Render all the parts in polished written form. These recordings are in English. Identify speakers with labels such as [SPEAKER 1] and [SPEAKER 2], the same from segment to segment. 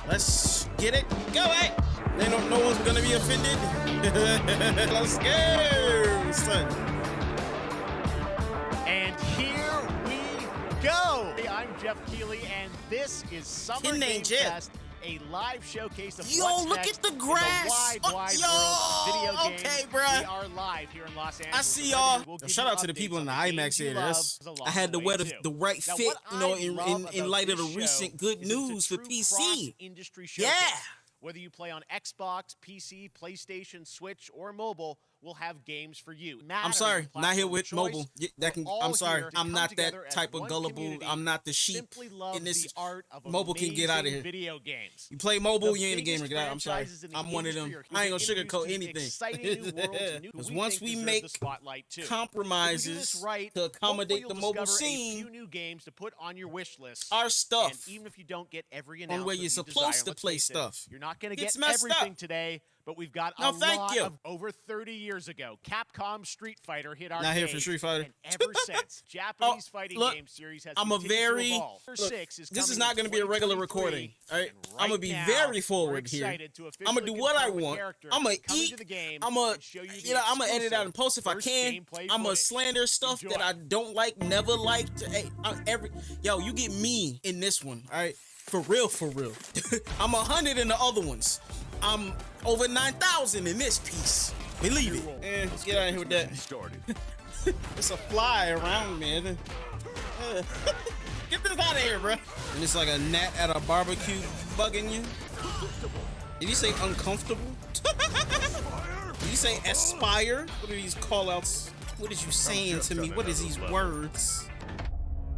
[SPEAKER 1] Let's get it going. They don't know what's gonna be offended. Let's go, son.
[SPEAKER 2] And here we go. Hey, I'm Jeff Keighley, and this is Summer Game Fest, a live showcase of what's
[SPEAKER 1] look
[SPEAKER 2] next
[SPEAKER 1] at the grass.
[SPEAKER 2] in the wide world of video games.
[SPEAKER 1] Okay, bruh.
[SPEAKER 2] We are live here in Los Angeles.
[SPEAKER 1] I see y'all. Shout out to the people in the IMAX theater. I had to wear the right fit, you know, in light of the recent good news for PC. Yeah.
[SPEAKER 2] Whether you play on Xbox, PC, PlayStation, Switch, or mobile, we'll have games for you.
[SPEAKER 1] I'm sorry, not here with mobile. I'm sorry, I'm not that type of gullible. I'm not the sheep in this. Mobile can get out of here.
[SPEAKER 2] Video games.
[SPEAKER 1] You play mobile, you ain't a gamer. I'm sorry, I'm one of them. I ain't gonna sugarcoat anything. Because once we make compromises to accommodate the mobile scene,
[SPEAKER 2] new games to put on your wish list.
[SPEAKER 1] Our stuff,
[SPEAKER 2] even if you don't get every
[SPEAKER 1] on where you're supposed to play stuff,
[SPEAKER 2] you're not gonna get everything today. But we've got a lot of over 30 years ago. Capcom Street Fighter hit our
[SPEAKER 1] Not here for Street Fighter.
[SPEAKER 2] And ever since, Japanese fighting game series has continued to evolve.
[SPEAKER 1] This is not going to be a regular recording. All right? I'm going to be very forward here. I'm going to do what I want. I'm going to eat. I'm going to edit out and post if I can. I'm going to slander stuff that I don't like, never liked. Hey, yo, you get me in this one. All right? For real, for real. I'm 100 in the other ones. I'm over 9,000 in this piece. Believe it. And get out of here with that. It's a fly around, man. Get this out of here, bro. And it's like a gnat at a barbecue bugging you. Did you say uncomfortable? Did you say aspire? What are these call-outs? What is you saying to me? What is these words?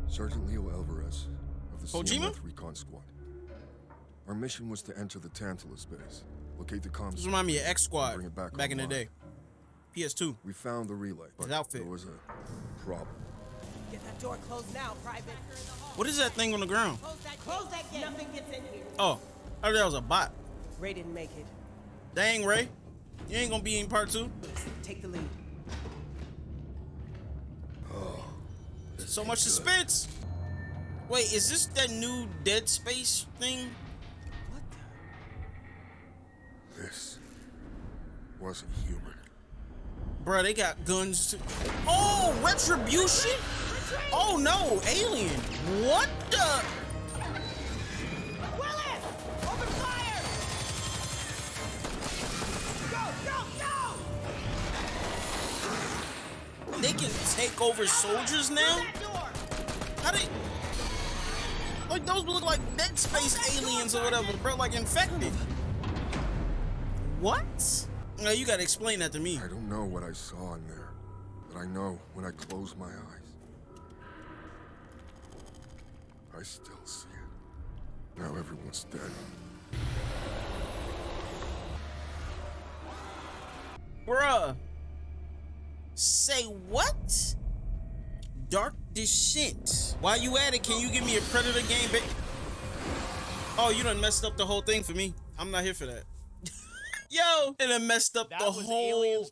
[SPEAKER 3] Sergeant Leo Alvarez of the
[SPEAKER 1] Kojima?
[SPEAKER 3] CMF Recon Squad. Our mission was to enter the Tantalus base, locate the comms.
[SPEAKER 1] This remind me of X Squad back in the day. PS2.
[SPEAKER 3] We found the relay, but there was a problem.
[SPEAKER 4] Get that door closed now, Private.
[SPEAKER 1] What is that thing on the ground?
[SPEAKER 4] Close that gate. Nothing gets in here.
[SPEAKER 1] Oh, I thought that was a bot.
[SPEAKER 4] Ray didn't make it.
[SPEAKER 1] Dang, Ray. You ain't gonna be in part 2.
[SPEAKER 4] Take the lead.
[SPEAKER 3] Oh.
[SPEAKER 1] So much suspense. Wait, is this that new Dead Space thing?
[SPEAKER 3] This wasn't human.
[SPEAKER 1] Bruh, they got guns too. Oh, retribution? Oh no, alien. What the?
[SPEAKER 4] Willis! Open fire! Go!
[SPEAKER 1] They can take over soldiers now? How they? Like those look like Dead Space aliens or whatever, bro, like infected. What? No, you gotta explain that to me.
[SPEAKER 3] I don't know what I saw in there, but I know when I close my eyes, I still see it. Now everyone's dead.
[SPEAKER 1] Bruh. Say what? Dark Descent. While you at it, can you give me a Predator game, babe? Oh, you done messed up the whole thing for me. I'm not here for that. Yo, it done messed up the whole.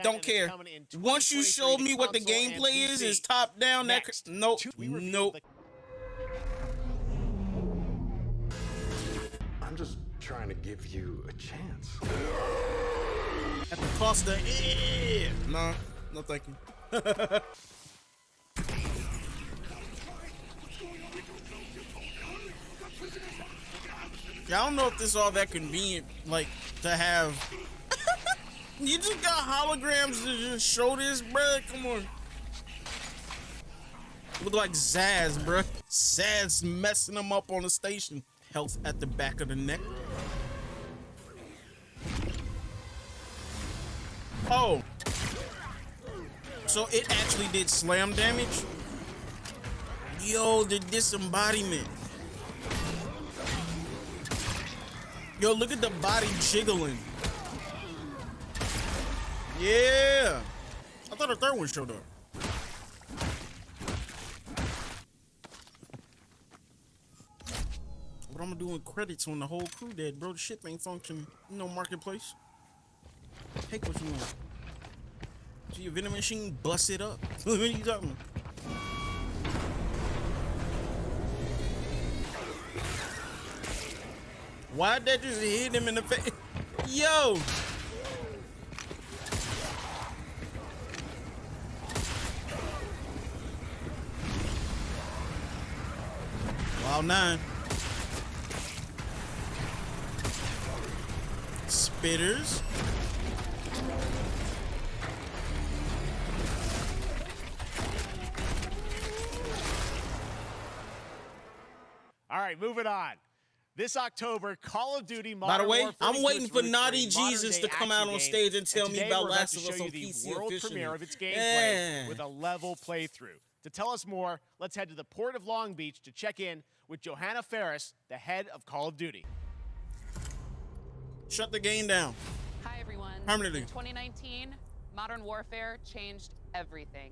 [SPEAKER 1] Don't care. Once you showed me what the gameplay is top down. Nope. Nope.
[SPEAKER 5] I'm just trying to give you a chance.
[SPEAKER 1] At the cost of no, no, thank you. Yeah, I don't know if this is all that convenient, like, to have. You just got holograms to just show this, bruh? Come on. Look like Zaz, bruh. Zaz messing them up on the station. Health at the back of the neck. Oh. So it actually did slam damage? Yo, the disembodiment. Yo, look at the body jiggling. Yeah. I thought a third one showed up. What I'm gonna do in credits when the whole crew dead, bro? The shit ain't functioning. No marketplace. Take what you want. See your vending machine, bust it up. What are you talking about? Why'd that just hit him in the face? Yo! Wow, 9. Spitters.
[SPEAKER 2] All right, moving on. This October, Call of Duty Modern
[SPEAKER 1] By the way,
[SPEAKER 2] Warfare
[SPEAKER 1] I'm waiting for
[SPEAKER 2] roots
[SPEAKER 1] Naughty
[SPEAKER 2] a
[SPEAKER 1] Jesus to come out on stage and tell me about Last of Us on PC
[SPEAKER 2] world
[SPEAKER 1] officially.
[SPEAKER 2] premiere of its gameplay with a level playthrough. To tell us more, let's head to the port of Long Beach to check in with Johanna Ferris, the head of Call of Duty.
[SPEAKER 1] Shut the game down.
[SPEAKER 6] Hi, everyone.
[SPEAKER 1] Permanently.
[SPEAKER 6] In 2019, Modern Warfare changed everything.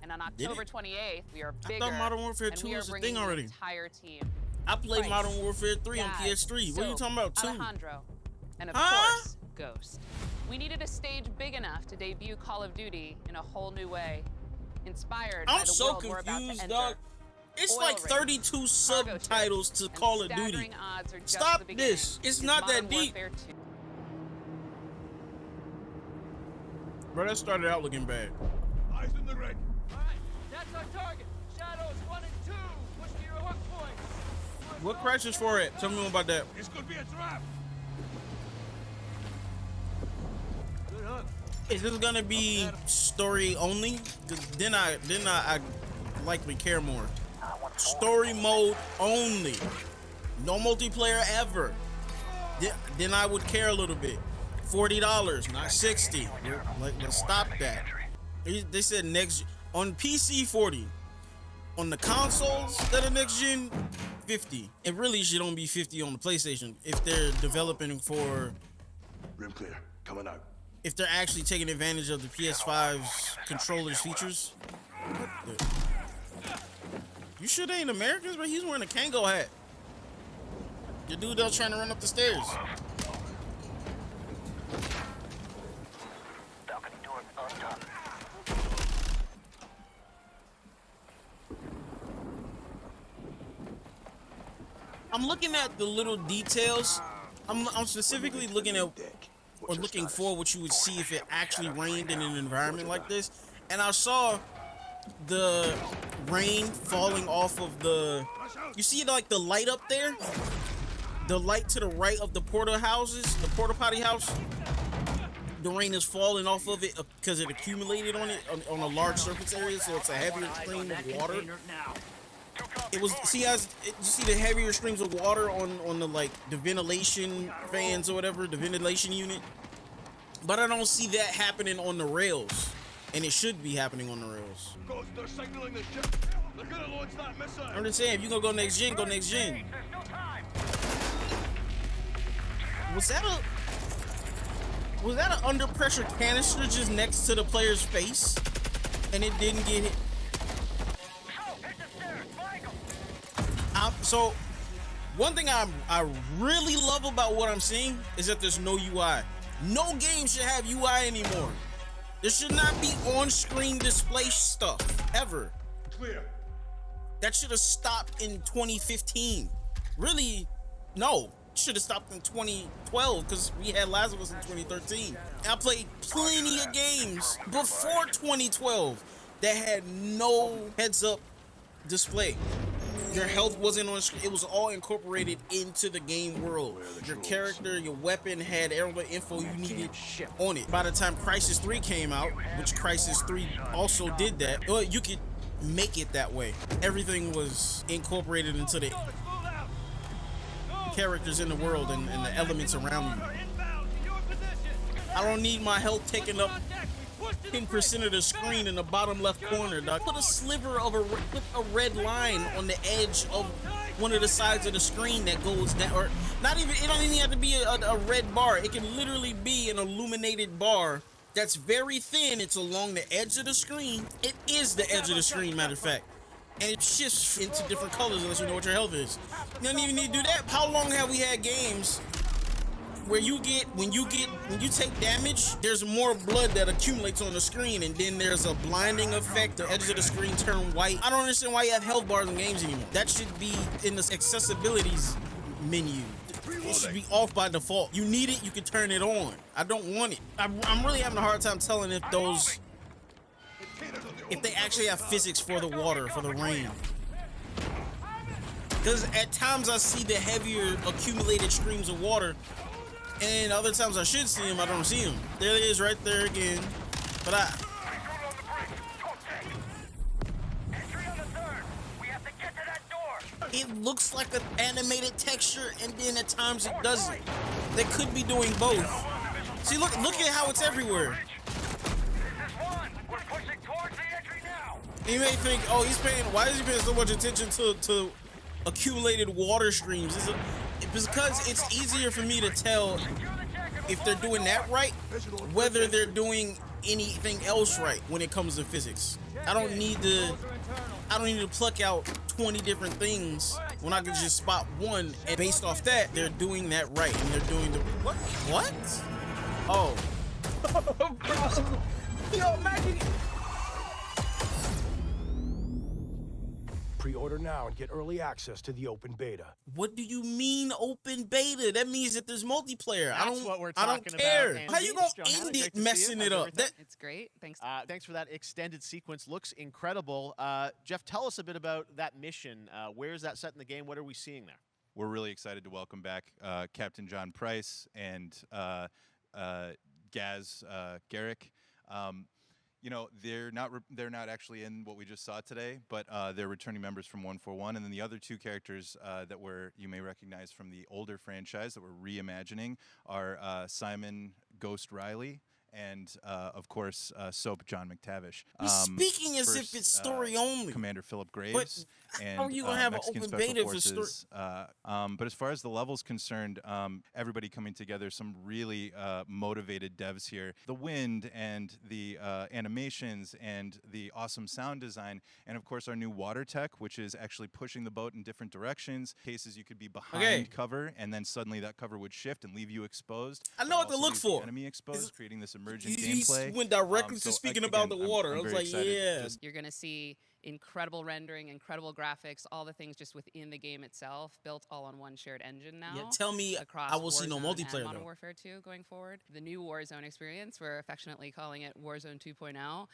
[SPEAKER 6] And on October 28th, we are bigger.
[SPEAKER 1] I thought Modern Warfare 2
[SPEAKER 6] and we are
[SPEAKER 1] was a
[SPEAKER 6] bringing
[SPEAKER 1] thing already.
[SPEAKER 6] The entire team.
[SPEAKER 1] I played
[SPEAKER 6] Price,
[SPEAKER 1] Modern Warfare 3 on
[SPEAKER 6] Gaz,
[SPEAKER 1] PS3. What are you talking about, 2?
[SPEAKER 6] Alejandro, and of
[SPEAKER 1] Huh?
[SPEAKER 6] course, Ghost. We needed a stage big enough to debut Call of Duty in a whole new way. Inspired by
[SPEAKER 1] I'm
[SPEAKER 6] the
[SPEAKER 1] so
[SPEAKER 6] world we're about to
[SPEAKER 1] confused,
[SPEAKER 6] enter.
[SPEAKER 1] dog. It's
[SPEAKER 6] Oil
[SPEAKER 1] like
[SPEAKER 6] rigs,
[SPEAKER 1] 32
[SPEAKER 6] cargo
[SPEAKER 1] subtitles
[SPEAKER 6] ships,
[SPEAKER 1] to
[SPEAKER 6] and
[SPEAKER 1] Call of Duty.
[SPEAKER 6] staggering odds are just
[SPEAKER 1] Stop
[SPEAKER 6] the beginning.
[SPEAKER 1] this. It's
[SPEAKER 6] With
[SPEAKER 1] not that
[SPEAKER 6] Modern
[SPEAKER 1] deep.
[SPEAKER 6] Warfare 2.
[SPEAKER 1] Bro, that started out looking bad.
[SPEAKER 7] Eyes in the red.
[SPEAKER 8] All right, that's our target. Shadows 1 and 2. Push to your hook point.
[SPEAKER 1] What Crysis for it? Tell me more about that.
[SPEAKER 7] This could be a trap.
[SPEAKER 8] Good hook.
[SPEAKER 1] Is this gonna be story only? Then I likely care more. Story mode only. No multiplayer ever. Then I would care a little bit. $40, not $60. Let's stop that. They said next on PC 40. On the consoles that are next gen, 50. It really should only be 50 on the PlayStation if they're developing for.
[SPEAKER 7] Room clear. Coming out.
[SPEAKER 1] If they're actually taking advantage of the PS5's controller's features. What the? You sure they ain't Americans, but he's wearing a Kango hat. The dude that's trying to run up the stairs. I'm looking at the little details. I'm specifically looking at or looking for what you would see if it actually rained in an environment like this. And I saw the rain falling off of the, you see like the light up there? The light to the right of the porta houses, the porta potty house. The rain is falling off of it because it accumulated on it on a large surface area, so it's a heavier stream of water. It was, see, as you see the heavier streams of water on the like the ventilation fans or whatever, the ventilation unit. But I don't see that happening on the rails, and it should be happening on the rails.
[SPEAKER 7] Ghost, they're signaling the ship. They're gonna launch that missile.
[SPEAKER 1] I'm just saying, if you gonna go next gen, go next gen. Was that an under pressure canister just next to the player's face, and it didn't get hit? So, one thing I really love about what I'm seeing is that there's no UI. No game should have UI anymore. There should not be on-screen display stuff, ever.
[SPEAKER 7] Clear.
[SPEAKER 1] That should have stopped in 2015. Really, no. Should have stopped in 2012 because we had Last of Us in 2013. I played plenty of games before 2012 that had no heads-up display. Your health wasn't on screen. It was all incorporated into the game world. Your character, your weapon had all the info you needed on it. By the time Crysis 3 came out, which Crysis 3 also did that, well, you could make it that way. Everything was incorporated into the characters in the world and the elements around you. I don't need my health taking up 10% of the screen in the bottom left corner, dog. Put a sliver of put a red line on the edge of one of the sides of the screen that goes down, or not even, it don't even have to be a red bar. It can literally be an illuminated bar that's very thin. It's along the edge of the screen. It is the edge of the screen, matter of fact. And it shifts into different colors unless you know what your health is. You don't even need to do that. How long have we had games where when you take damage, there's more blood that accumulates on the screen, and then there's a blinding effect. The edges of the screen turn white. I don't understand why you have health bars in games anymore. That should be in the accessibilities menu. it should be off by default. You need it, you can turn it on. I don't want it. I'm really having a hard time telling if they actually have physics for the water, for the rain. Because at times I see the heavier accumulated streams of water, and other times I should see them, I don't see them. There it is right there again. But it looks like an animated texture, and then at times it doesn't. They could be doing both. See, look at how it's everywhere. You may think, oh, why is he paying so much attention to accumulated water streams? It's because it's easier for me to tell if they're doing that right, whether they're doing anything else right when it comes to physics. I don't need to pluck out 20 different things when I can just spot one, and based off that, they're doing that right, and they're doing the what? Oh. Yo, imagine.
[SPEAKER 9] Pre-order now and get early access to the open beta.
[SPEAKER 1] What do you mean open beta? That means that there's multiplayer.
[SPEAKER 2] That's what we're
[SPEAKER 1] I don't
[SPEAKER 2] talking
[SPEAKER 1] care.
[SPEAKER 2] about.
[SPEAKER 1] How you gonna end it messing it up?
[SPEAKER 6] It's great. Thanks.
[SPEAKER 2] Thanks for that extended sequence. Looks incredible. Jeff, tell us a bit about that mission. Where is that set in the game? What are we seeing there?
[SPEAKER 10] We're really excited to welcome back Captain John Price and Gaz Garrick. You know, they're not actually in what we just saw today, but they're returning members from 141, and then the other two characters that you may recognize from the older franchise that we're reimagining are Simon Ghost Riley and of course Soap John McTavish.
[SPEAKER 1] He's speaking as if it's story only.
[SPEAKER 10] Commander Philip Graves and
[SPEAKER 1] how are you gonna have
[SPEAKER 10] Mexican
[SPEAKER 1] an open
[SPEAKER 10] Special
[SPEAKER 1] beta
[SPEAKER 10] Forces.
[SPEAKER 1] for story?
[SPEAKER 10] But as far as the level's concerned, everybody coming together, some really motivated devs here. The wind and the animations and the awesome sound design, and of course our new water tech, which is actually pushing the boat in different directions. Cases you could be behind cover, and then suddenly that cover would shift and leave you exposed.
[SPEAKER 1] I know what to look for.
[SPEAKER 10] Enemy exposed, creating this emergent
[SPEAKER 1] He
[SPEAKER 10] gameplay.
[SPEAKER 1] went directly to speaking about the water. I was like, yeah.
[SPEAKER 6] You're gonna see incredible rendering, incredible graphics, all the things just within the game itself, built all on one shared engine now.
[SPEAKER 1] Yeah, tell me
[SPEAKER 6] across
[SPEAKER 1] I will see no
[SPEAKER 6] Warzone
[SPEAKER 1] multiplayer,
[SPEAKER 6] and Modern
[SPEAKER 1] though.
[SPEAKER 6] Warfare 2 going forward. The new Warzone experience, we're affectionately calling it Warzone 2.0.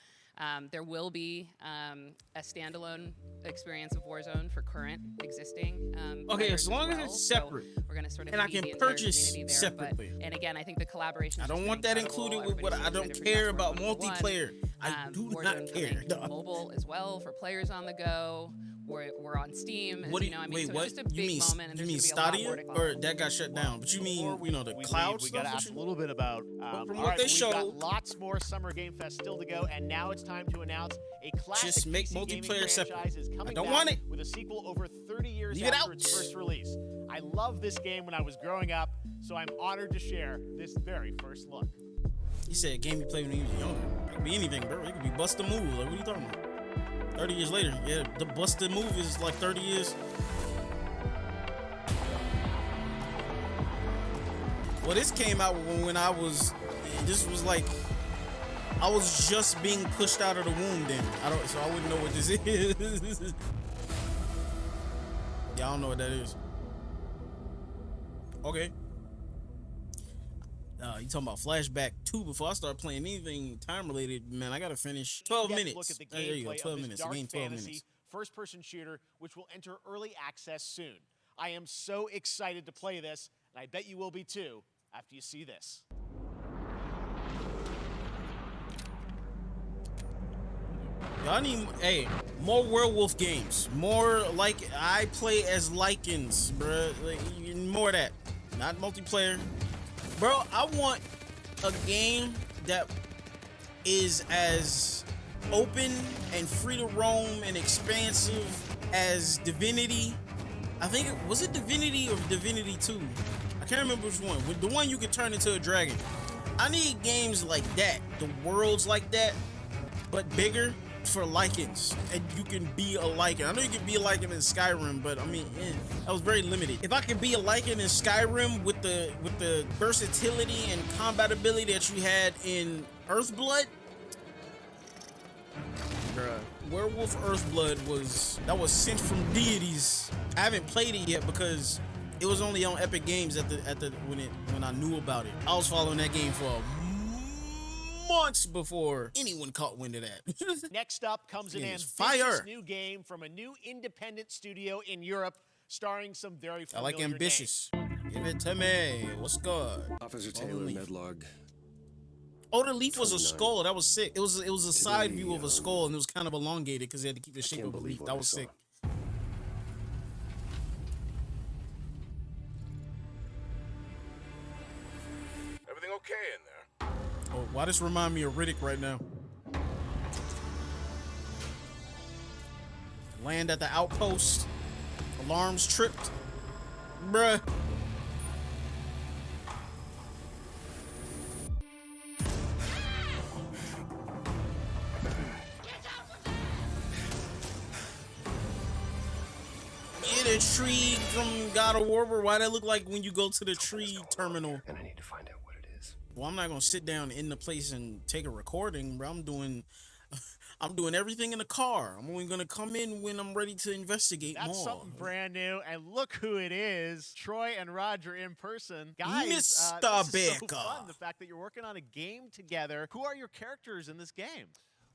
[SPEAKER 6] There will be a standalone experience of Warzone for current existing
[SPEAKER 1] okay, as
[SPEAKER 6] players
[SPEAKER 1] long
[SPEAKER 6] as
[SPEAKER 1] as
[SPEAKER 6] well.
[SPEAKER 1] it's separate,
[SPEAKER 6] so we're going to sort of
[SPEAKER 1] and I
[SPEAKER 6] feed
[SPEAKER 1] can
[SPEAKER 6] the entire
[SPEAKER 1] purchase
[SPEAKER 6] community there,
[SPEAKER 1] separately.
[SPEAKER 6] and again, I think the collaboration.
[SPEAKER 1] I don't want that included with what I don't care about multiplayer. I do not care.
[SPEAKER 6] Mobile as well for players on the go. We're on Steam.
[SPEAKER 1] What do you,
[SPEAKER 6] I mean,
[SPEAKER 1] wait,
[SPEAKER 6] so
[SPEAKER 1] what?
[SPEAKER 6] Just a big
[SPEAKER 1] You mean
[SPEAKER 6] moment, and
[SPEAKER 1] you mean
[SPEAKER 6] there's gonna be a lot
[SPEAKER 1] Stadia,
[SPEAKER 6] more to
[SPEAKER 1] or that got shut down? But you mean the cloud
[SPEAKER 2] We
[SPEAKER 1] stuff?
[SPEAKER 2] got to ask a little bit about.
[SPEAKER 1] From
[SPEAKER 2] all
[SPEAKER 1] what
[SPEAKER 2] right,
[SPEAKER 1] they
[SPEAKER 2] we've
[SPEAKER 1] showed,
[SPEAKER 2] got lots more Summer Game Fest still to go, and now it's time to announce a classic
[SPEAKER 1] just make
[SPEAKER 2] PC gaming
[SPEAKER 1] multiplayer separate.
[SPEAKER 2] franchise is coming
[SPEAKER 1] I don't
[SPEAKER 2] back
[SPEAKER 1] want it.
[SPEAKER 2] with a sequel over 30 years
[SPEAKER 1] Leave it
[SPEAKER 2] after
[SPEAKER 1] out.
[SPEAKER 2] its first release. I love this game when I was growing up, so I'm honored to share this very first look.
[SPEAKER 1] He said game you played when you was younger. It could be anything, bro. It could be Bust a Move. Like, what are you talking about? 30 years later. Yeah, the Bust a Move is like 30 years. Well, this came out when this was like, I was just being pushed out of the womb then. So I wouldn't know what this is. Yeah, I don't know what that is. Okay. You talking about Flashback 2 before I start playing anything time related, man, I gotta finish 12 minutes.
[SPEAKER 2] Look at the
[SPEAKER 1] There you go,
[SPEAKER 2] gameplay
[SPEAKER 1] 12
[SPEAKER 2] of this
[SPEAKER 1] minutes.
[SPEAKER 2] dark
[SPEAKER 1] The game 12
[SPEAKER 2] fantasy
[SPEAKER 1] minutes.
[SPEAKER 2] first-person shooter, which will enter early access soon. I am so excited to play this, and I bet you will be too after you see this.
[SPEAKER 1] Y'all need, more werewolf games. More like I play as Lycans, bruh. Like, more of that. Not multiplayer. Bro, I want a game that is as open and free to roam and expansive as Divinity. I think was it Divinity or Divinity 2? I can't remember which one. The one you could turn into a dragon. I need games like that. The worlds like that, but bigger. For Lycans, and you can be a Lycan. I know you can be a Lycan in Skyrim, but I mean, that was very limited. If I could be a Lycan in Skyrim with the versatility and combatability that you had in Earthblood, bruh, Werewolf Earthblood was sent from deities. I haven't played it yet because It was only on Epic Games when I knew about it. I was following that game for months before anyone caught wind of that.
[SPEAKER 2] Next up comes an
[SPEAKER 1] Game is
[SPEAKER 2] ambitious
[SPEAKER 1] fire.
[SPEAKER 2] new game from a new independent studio in Europe, starring some very
[SPEAKER 1] I like
[SPEAKER 2] familiar
[SPEAKER 1] ambitious. Give it to me. What's good?
[SPEAKER 3] Officer Taylor, Medlog.
[SPEAKER 1] Oh, the leaf was a
[SPEAKER 3] 29.
[SPEAKER 1] skull. That was sick. It was a side
[SPEAKER 3] Today,
[SPEAKER 1] view of a skull, and it was kind of elongated because they had to keep the shape
[SPEAKER 3] can't
[SPEAKER 1] of the
[SPEAKER 3] believe
[SPEAKER 1] leaf.
[SPEAKER 3] what
[SPEAKER 1] That
[SPEAKER 3] I
[SPEAKER 1] was
[SPEAKER 3] saw.
[SPEAKER 1] sick.
[SPEAKER 7] Everything okay in there?
[SPEAKER 1] Oh, why this remind me of Riddick right now? Land at the outpost. Alarms tripped. Bruh. Yeah, the tree from God of War, why that look like when you go to the tree terminal?
[SPEAKER 3] And I need to find out what it is.
[SPEAKER 1] Well, I'm not gonna sit down in the place and take a recording, bro. I'm doing everything in the car. I'm only gonna come in when I'm ready to investigate
[SPEAKER 2] That's
[SPEAKER 1] more.
[SPEAKER 2] something brand new, and look who it is, Troy and Roger in person. Guys,
[SPEAKER 1] Mr.
[SPEAKER 2] this is so
[SPEAKER 1] Baker.
[SPEAKER 2] fun, the fact that you're working on a game together. Who are your characters in this game?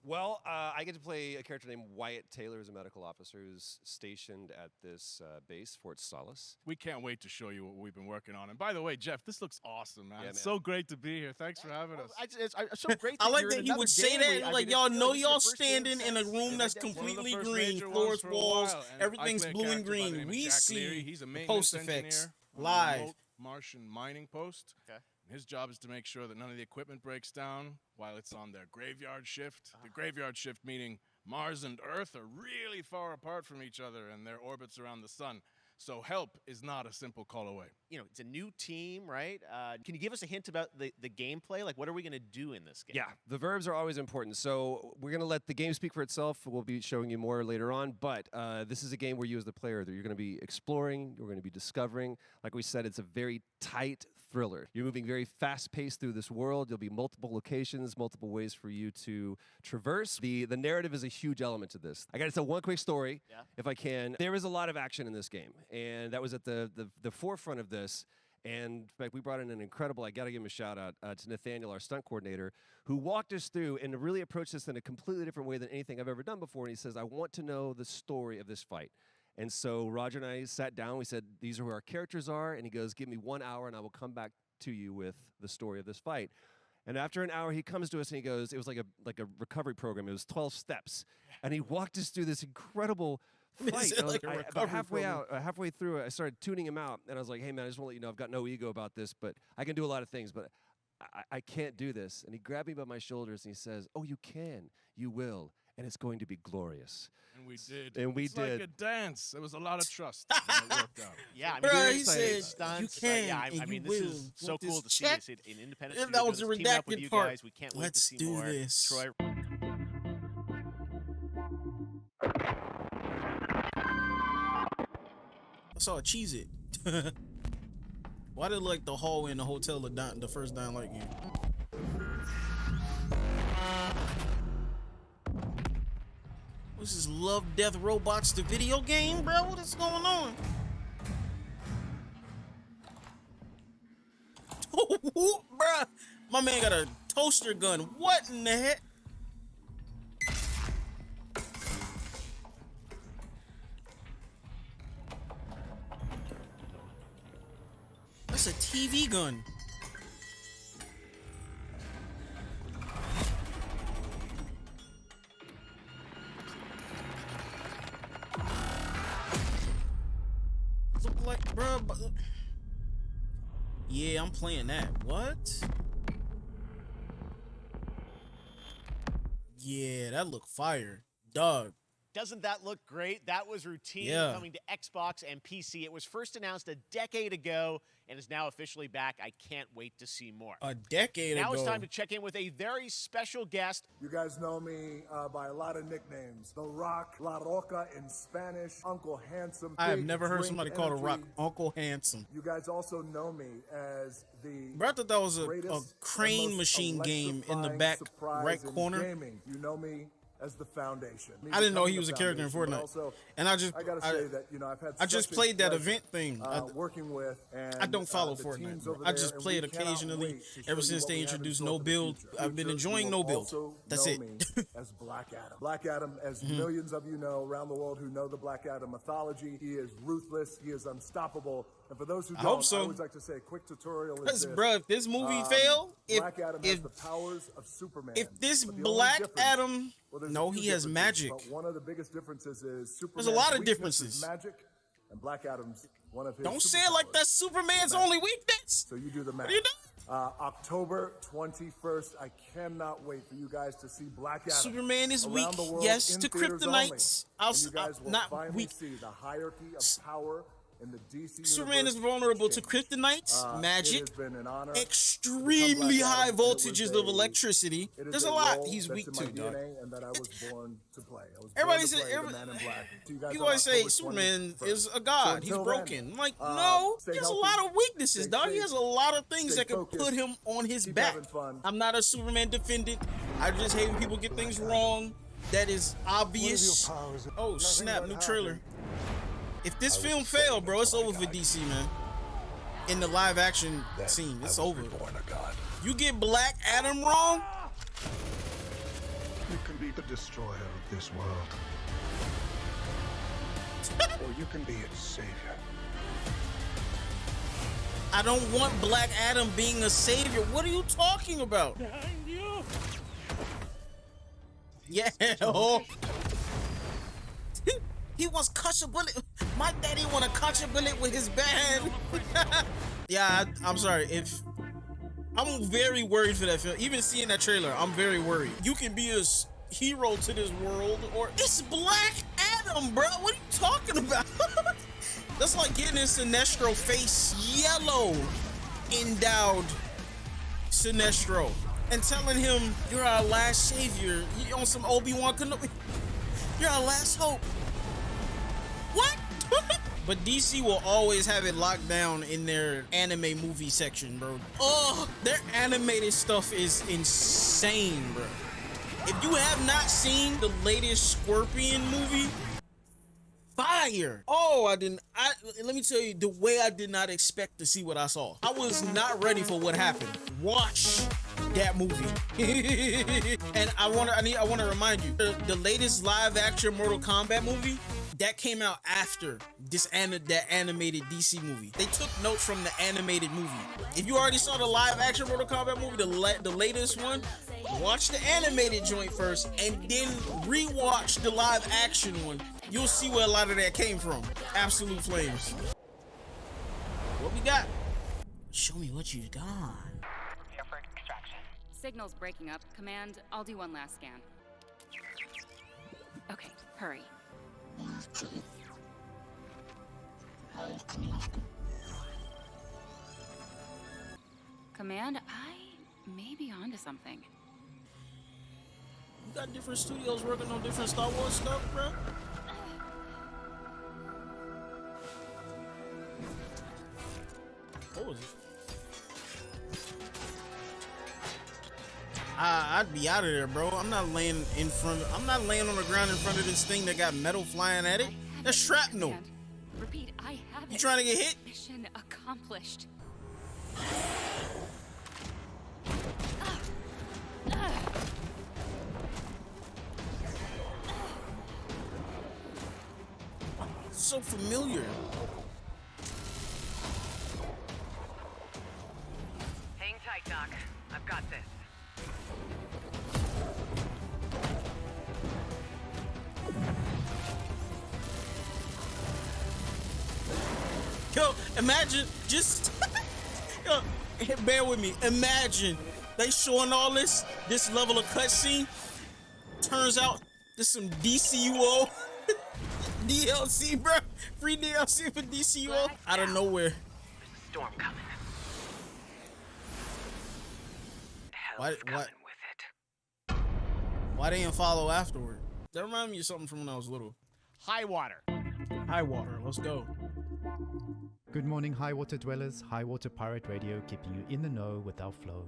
[SPEAKER 11] Well, I get to play a character named Wyatt Taylor, who's a medical officer who's stationed at this base, Fort Solace.
[SPEAKER 12] We can't wait to show you what we've been working on. And by the way, Jeff, this looks awesome, man.
[SPEAKER 11] Yeah,
[SPEAKER 12] It's
[SPEAKER 11] man.
[SPEAKER 12] so great to be here. Thanks for having us.
[SPEAKER 2] It's so great.
[SPEAKER 1] I like
[SPEAKER 2] you're
[SPEAKER 1] that
[SPEAKER 2] in
[SPEAKER 1] he
[SPEAKER 2] another
[SPEAKER 1] would say
[SPEAKER 2] game
[SPEAKER 1] that,
[SPEAKER 2] where- I
[SPEAKER 1] like
[SPEAKER 2] mean,
[SPEAKER 1] y'all
[SPEAKER 2] it feels
[SPEAKER 1] know
[SPEAKER 2] like it's your
[SPEAKER 1] y'all
[SPEAKER 2] first game
[SPEAKER 1] standing in a
[SPEAKER 2] since-
[SPEAKER 1] room that's
[SPEAKER 12] One of the
[SPEAKER 1] completely
[SPEAKER 12] first
[SPEAKER 1] green,
[SPEAKER 12] major
[SPEAKER 1] floors,
[SPEAKER 12] ones for a
[SPEAKER 1] walls,
[SPEAKER 12] while, and I
[SPEAKER 1] everything's
[SPEAKER 12] play a
[SPEAKER 1] blue and
[SPEAKER 12] character by the
[SPEAKER 1] green.
[SPEAKER 12] name of
[SPEAKER 1] We
[SPEAKER 12] Jack
[SPEAKER 1] see
[SPEAKER 12] Leary. He's a
[SPEAKER 1] the
[SPEAKER 12] maintenance
[SPEAKER 1] post effects
[SPEAKER 12] engineer on a
[SPEAKER 1] live.
[SPEAKER 12] remote Martian mining post.
[SPEAKER 2] Okay.
[SPEAKER 12] And his job is to make sure that none of the equipment breaks down while it's on their graveyard shift. The graveyard shift meaning Mars and Earth are really far apart from each other and their orbits around the sun. So help is not a simple call away.
[SPEAKER 2] You know, it's a new team, right? Can you give us a hint about the gameplay? Like, what are we going to do in this game?
[SPEAKER 11] Yeah, the verbs are always important. So we're going to let the game speak for itself. We'll be showing you more later on. But this is a game where you as the player, you're going to be exploring, you're going to be discovering. Like we said, it's a very tight thriller. You're moving very fast-paced through this world. There'll be multiple locations, multiple ways for you to traverse. The narrative is a huge element to this. I got to tell one quick story, if I can. There is a lot of action in this game, and that was at the forefront of this. And in fact, we brought in an incredible, I got to give him a shout out to Nathaniel, our stunt coordinator, who walked us through and really approached this in a completely different way than anything I've ever done before. And he says, I want to know the story of this fight. And so Roger and I sat down. We said, these are who our characters are. And he goes, give me 1 hour and I will come back to you with the story of this fight. And after an hour, he comes to us and he goes, it was like a recovery program. It was 12 steps. And he walked us through this incredible fight. About halfway through it, I started tuning him out. And I was like, hey, man, I just want to let you know I've got no ego about this, but I can do a lot of things, but I can't do this. And he grabbed me by my shoulders and he says, oh, you can. You will. And it's going to be glorious.
[SPEAKER 12] And we did.
[SPEAKER 11] And we
[SPEAKER 12] it's
[SPEAKER 11] did.
[SPEAKER 12] like a dance. There was a lot of trust. And it worked out.
[SPEAKER 2] Yeah, I mean,
[SPEAKER 1] Bruh,
[SPEAKER 2] very
[SPEAKER 1] he
[SPEAKER 2] exciting
[SPEAKER 1] said,
[SPEAKER 2] stunts.
[SPEAKER 1] you can,
[SPEAKER 2] Yeah,
[SPEAKER 1] and
[SPEAKER 2] I mean,
[SPEAKER 1] you
[SPEAKER 2] this
[SPEAKER 1] will.
[SPEAKER 2] is so
[SPEAKER 1] Want
[SPEAKER 2] cool
[SPEAKER 1] this
[SPEAKER 2] to see.
[SPEAKER 1] check?
[SPEAKER 2] It's an independent
[SPEAKER 1] Yeah,
[SPEAKER 2] studio
[SPEAKER 1] that was
[SPEAKER 2] doing
[SPEAKER 1] the
[SPEAKER 2] this, teaming up with
[SPEAKER 1] redacted
[SPEAKER 2] you
[SPEAKER 1] part.
[SPEAKER 2] guys. We can't wait
[SPEAKER 1] Let's
[SPEAKER 2] to see
[SPEAKER 1] do
[SPEAKER 2] more.
[SPEAKER 1] this.
[SPEAKER 2] Troy.
[SPEAKER 1] I saw a Cheez-It. Why did like the hallway in the hotel the first Dying Light game? What's this Love, Death, Robots, the video game, bro? What is going on? Bruh, my man got a toaster gun. What in the heck? That's a TV gun. Look like, bruh. Yeah, I'm playing that. What? Yeah, that look fire. Dog.
[SPEAKER 2] Doesn't that look great? That was routine coming to Xbox and PC. It was first announced a decade ago and is now officially back. I can't wait to see more.
[SPEAKER 1] A decade ago.
[SPEAKER 2] Now it's time to check in with a very special guest.
[SPEAKER 13] You guys know me by a lot of nicknames. The Rock, La Roca in Spanish, Uncle Handsome.
[SPEAKER 1] I have
[SPEAKER 13] Big
[SPEAKER 1] never heard
[SPEAKER 13] Drink
[SPEAKER 1] somebody call The Rock
[SPEAKER 13] Energy.
[SPEAKER 1] Uncle Handsome.
[SPEAKER 13] You guys also know me as the
[SPEAKER 1] Bro, I thought that was a
[SPEAKER 13] greatest
[SPEAKER 1] crane
[SPEAKER 13] and most
[SPEAKER 1] machine game in the
[SPEAKER 13] electrifying
[SPEAKER 1] back
[SPEAKER 13] surprise
[SPEAKER 1] right
[SPEAKER 13] in
[SPEAKER 1] corner.
[SPEAKER 13] Gaming. You know me as the foundation.
[SPEAKER 1] I didn't know he was a character in Fortnite.
[SPEAKER 13] Also,
[SPEAKER 1] and I
[SPEAKER 13] gotta say that, you know, I've had
[SPEAKER 1] I just played that event thing.
[SPEAKER 13] Working with, and
[SPEAKER 1] I don't follow
[SPEAKER 13] the
[SPEAKER 1] Fortnite.
[SPEAKER 13] teams over
[SPEAKER 1] I
[SPEAKER 13] there,
[SPEAKER 1] just
[SPEAKER 13] and
[SPEAKER 1] play
[SPEAKER 13] we
[SPEAKER 1] it
[SPEAKER 13] cannot
[SPEAKER 1] occasionally.
[SPEAKER 13] wait to show
[SPEAKER 1] Ever
[SPEAKER 13] you
[SPEAKER 1] since
[SPEAKER 13] what
[SPEAKER 1] they
[SPEAKER 13] we have in
[SPEAKER 1] introduced
[SPEAKER 13] store
[SPEAKER 1] no
[SPEAKER 13] for the
[SPEAKER 1] build,
[SPEAKER 13] future.
[SPEAKER 1] I've been enjoying
[SPEAKER 13] You
[SPEAKER 1] no
[SPEAKER 13] will
[SPEAKER 1] build.
[SPEAKER 13] also
[SPEAKER 1] That's
[SPEAKER 13] know
[SPEAKER 1] it.
[SPEAKER 13] me as Black Adam. Black Adam, as millions of you know around the world who know the Black Adam mythology, he is ruthless, he is unstoppable. And for those who don't,
[SPEAKER 1] hope so.
[SPEAKER 13] I always like to say a quick tutorial is this.
[SPEAKER 1] Bro, if this movie fail,
[SPEAKER 13] Black Adam has the powers of Superman.
[SPEAKER 1] If this
[SPEAKER 13] But the only
[SPEAKER 1] Black
[SPEAKER 13] difference-
[SPEAKER 1] Adam,
[SPEAKER 13] well, there's
[SPEAKER 1] no,
[SPEAKER 13] a few
[SPEAKER 1] he has
[SPEAKER 13] differences,
[SPEAKER 1] magic.
[SPEAKER 13] But one of the biggest differences is Superman's
[SPEAKER 1] There's a lot of
[SPEAKER 13] weakness is
[SPEAKER 1] differences.
[SPEAKER 13] magic, and Black Adam's one of his.
[SPEAKER 1] Don't say it like that's Superman's
[SPEAKER 13] Magic.
[SPEAKER 1] only weakness.
[SPEAKER 13] So you do the math.
[SPEAKER 1] What are you doing?
[SPEAKER 13] October 21st. I cannot wait for you guys to see Black Adam.
[SPEAKER 1] Superman is
[SPEAKER 13] around
[SPEAKER 1] weak,
[SPEAKER 13] the world
[SPEAKER 1] yes,
[SPEAKER 13] in
[SPEAKER 1] to
[SPEAKER 13] theaters
[SPEAKER 1] kryptonites.
[SPEAKER 13] only. And you guys will
[SPEAKER 1] not
[SPEAKER 13] finally
[SPEAKER 1] weak.
[SPEAKER 13] see the hierarchy of power in the DC
[SPEAKER 1] Superman is
[SPEAKER 13] universe
[SPEAKER 1] vulnerable to
[SPEAKER 13] change.
[SPEAKER 1] kryptonites, magic,
[SPEAKER 13] It has been an honor to become
[SPEAKER 1] extremely
[SPEAKER 13] Black
[SPEAKER 1] high
[SPEAKER 13] Adam, and it was
[SPEAKER 1] voltages of
[SPEAKER 13] a-
[SPEAKER 1] electricity.
[SPEAKER 13] it is
[SPEAKER 1] There's a lot
[SPEAKER 13] role
[SPEAKER 1] he's
[SPEAKER 13] that's
[SPEAKER 1] weak
[SPEAKER 13] in
[SPEAKER 1] to,
[SPEAKER 13] my
[SPEAKER 1] dog.
[SPEAKER 13] DNA and that I was born to play. I was
[SPEAKER 1] Everybody
[SPEAKER 13] born to
[SPEAKER 1] said-
[SPEAKER 13] play the
[SPEAKER 1] every-
[SPEAKER 13] Man in Black. See you guys
[SPEAKER 1] You
[SPEAKER 13] on
[SPEAKER 1] always say
[SPEAKER 13] October
[SPEAKER 1] Superman
[SPEAKER 13] 21st.
[SPEAKER 1] is a god.
[SPEAKER 13] So
[SPEAKER 1] He's
[SPEAKER 13] until
[SPEAKER 1] broken.
[SPEAKER 13] then,
[SPEAKER 1] I'm like, no,
[SPEAKER 13] stay
[SPEAKER 1] he has
[SPEAKER 13] healthy,
[SPEAKER 1] a lot of weaknesses,
[SPEAKER 13] stay
[SPEAKER 1] dog. He
[SPEAKER 13] safe,
[SPEAKER 1] has a lot of things
[SPEAKER 13] stay
[SPEAKER 1] that could
[SPEAKER 13] focused,
[SPEAKER 1] put him on his
[SPEAKER 13] keep
[SPEAKER 1] back.
[SPEAKER 13] having fun.
[SPEAKER 1] I'm not a Superman defendant. I just hate when people get things wrong. That is obvious. Oh, snap, new trailer. If this film failed, bro, it's over for DC, man. In the live action scene, it's over. You get Black Adam wrong?
[SPEAKER 14] You can be the destroyer of this world. Or you can be its savior.
[SPEAKER 1] I don't want Black Adam being a savior. What are you talking about?
[SPEAKER 8] Behind you.
[SPEAKER 1] Yeah. Oh. He wants catch a bullet. My daddy want to catch a bullet with his band. Yeah, I'm sorry. I'm very worried for that film. Even seeing that trailer, I'm very worried. You can be a hero to this world, or it's Black Adam, bro. What are you talking about? That's like getting in Sinestro face yellow endowed Sinestro and telling him you're our last savior. You on some Obi-Wan Kenobi. You're our last hope. What? But DC will always have it locked down in their anime movie section, bro. Oh, their animated stuff is insane, bro. If you have not seen the latest Scorpion movie, fire. Oh, let me tell you, the way I did not expect to see what I saw. I was not ready for what happened. Watch that movie. And I want to remind you, the latest live action Mortal Kombat movie, that came out after that animated DC movie. They took notes from the animated movie. If you already saw the live action Mortal Kombat movie, the latest one, watch the animated joint first and then rewatch the live action one. You'll see where a lot of that came from. Absolute flames. What we got? Show me what you got.
[SPEAKER 15] Here for extraction.
[SPEAKER 16] Signal's breaking up. Command, I'll do one last scan. Okay, hurry. Command, I may be onto something.
[SPEAKER 1] You got different studios working on different Star Wars stuff, bro? What was it? I'd be out of there, bro. I'm not laying on the ground in front of this thing that got metal flying at it. That's shrapnel.
[SPEAKER 16] Repeat, I have it.
[SPEAKER 1] You trying to get hit?
[SPEAKER 16] Mission accomplished.
[SPEAKER 1] So familiar.
[SPEAKER 15] Hang tight, Doc. I've got this.
[SPEAKER 1] Yo, imagine just yo, bear with me. Imagine they showing all this level of cutscene. Turns out there's some DCUO DLC, bro. Free DLC for DCUO out of nowhere.
[SPEAKER 15] Storm coming.
[SPEAKER 1] Why they didn't follow afterward? That reminded me of something from when I was little.
[SPEAKER 2] High water.
[SPEAKER 1] High water. Let's go.
[SPEAKER 17] Good morning, high water dwellers. High Water Pirate Radio, keeping you in the know with our flow.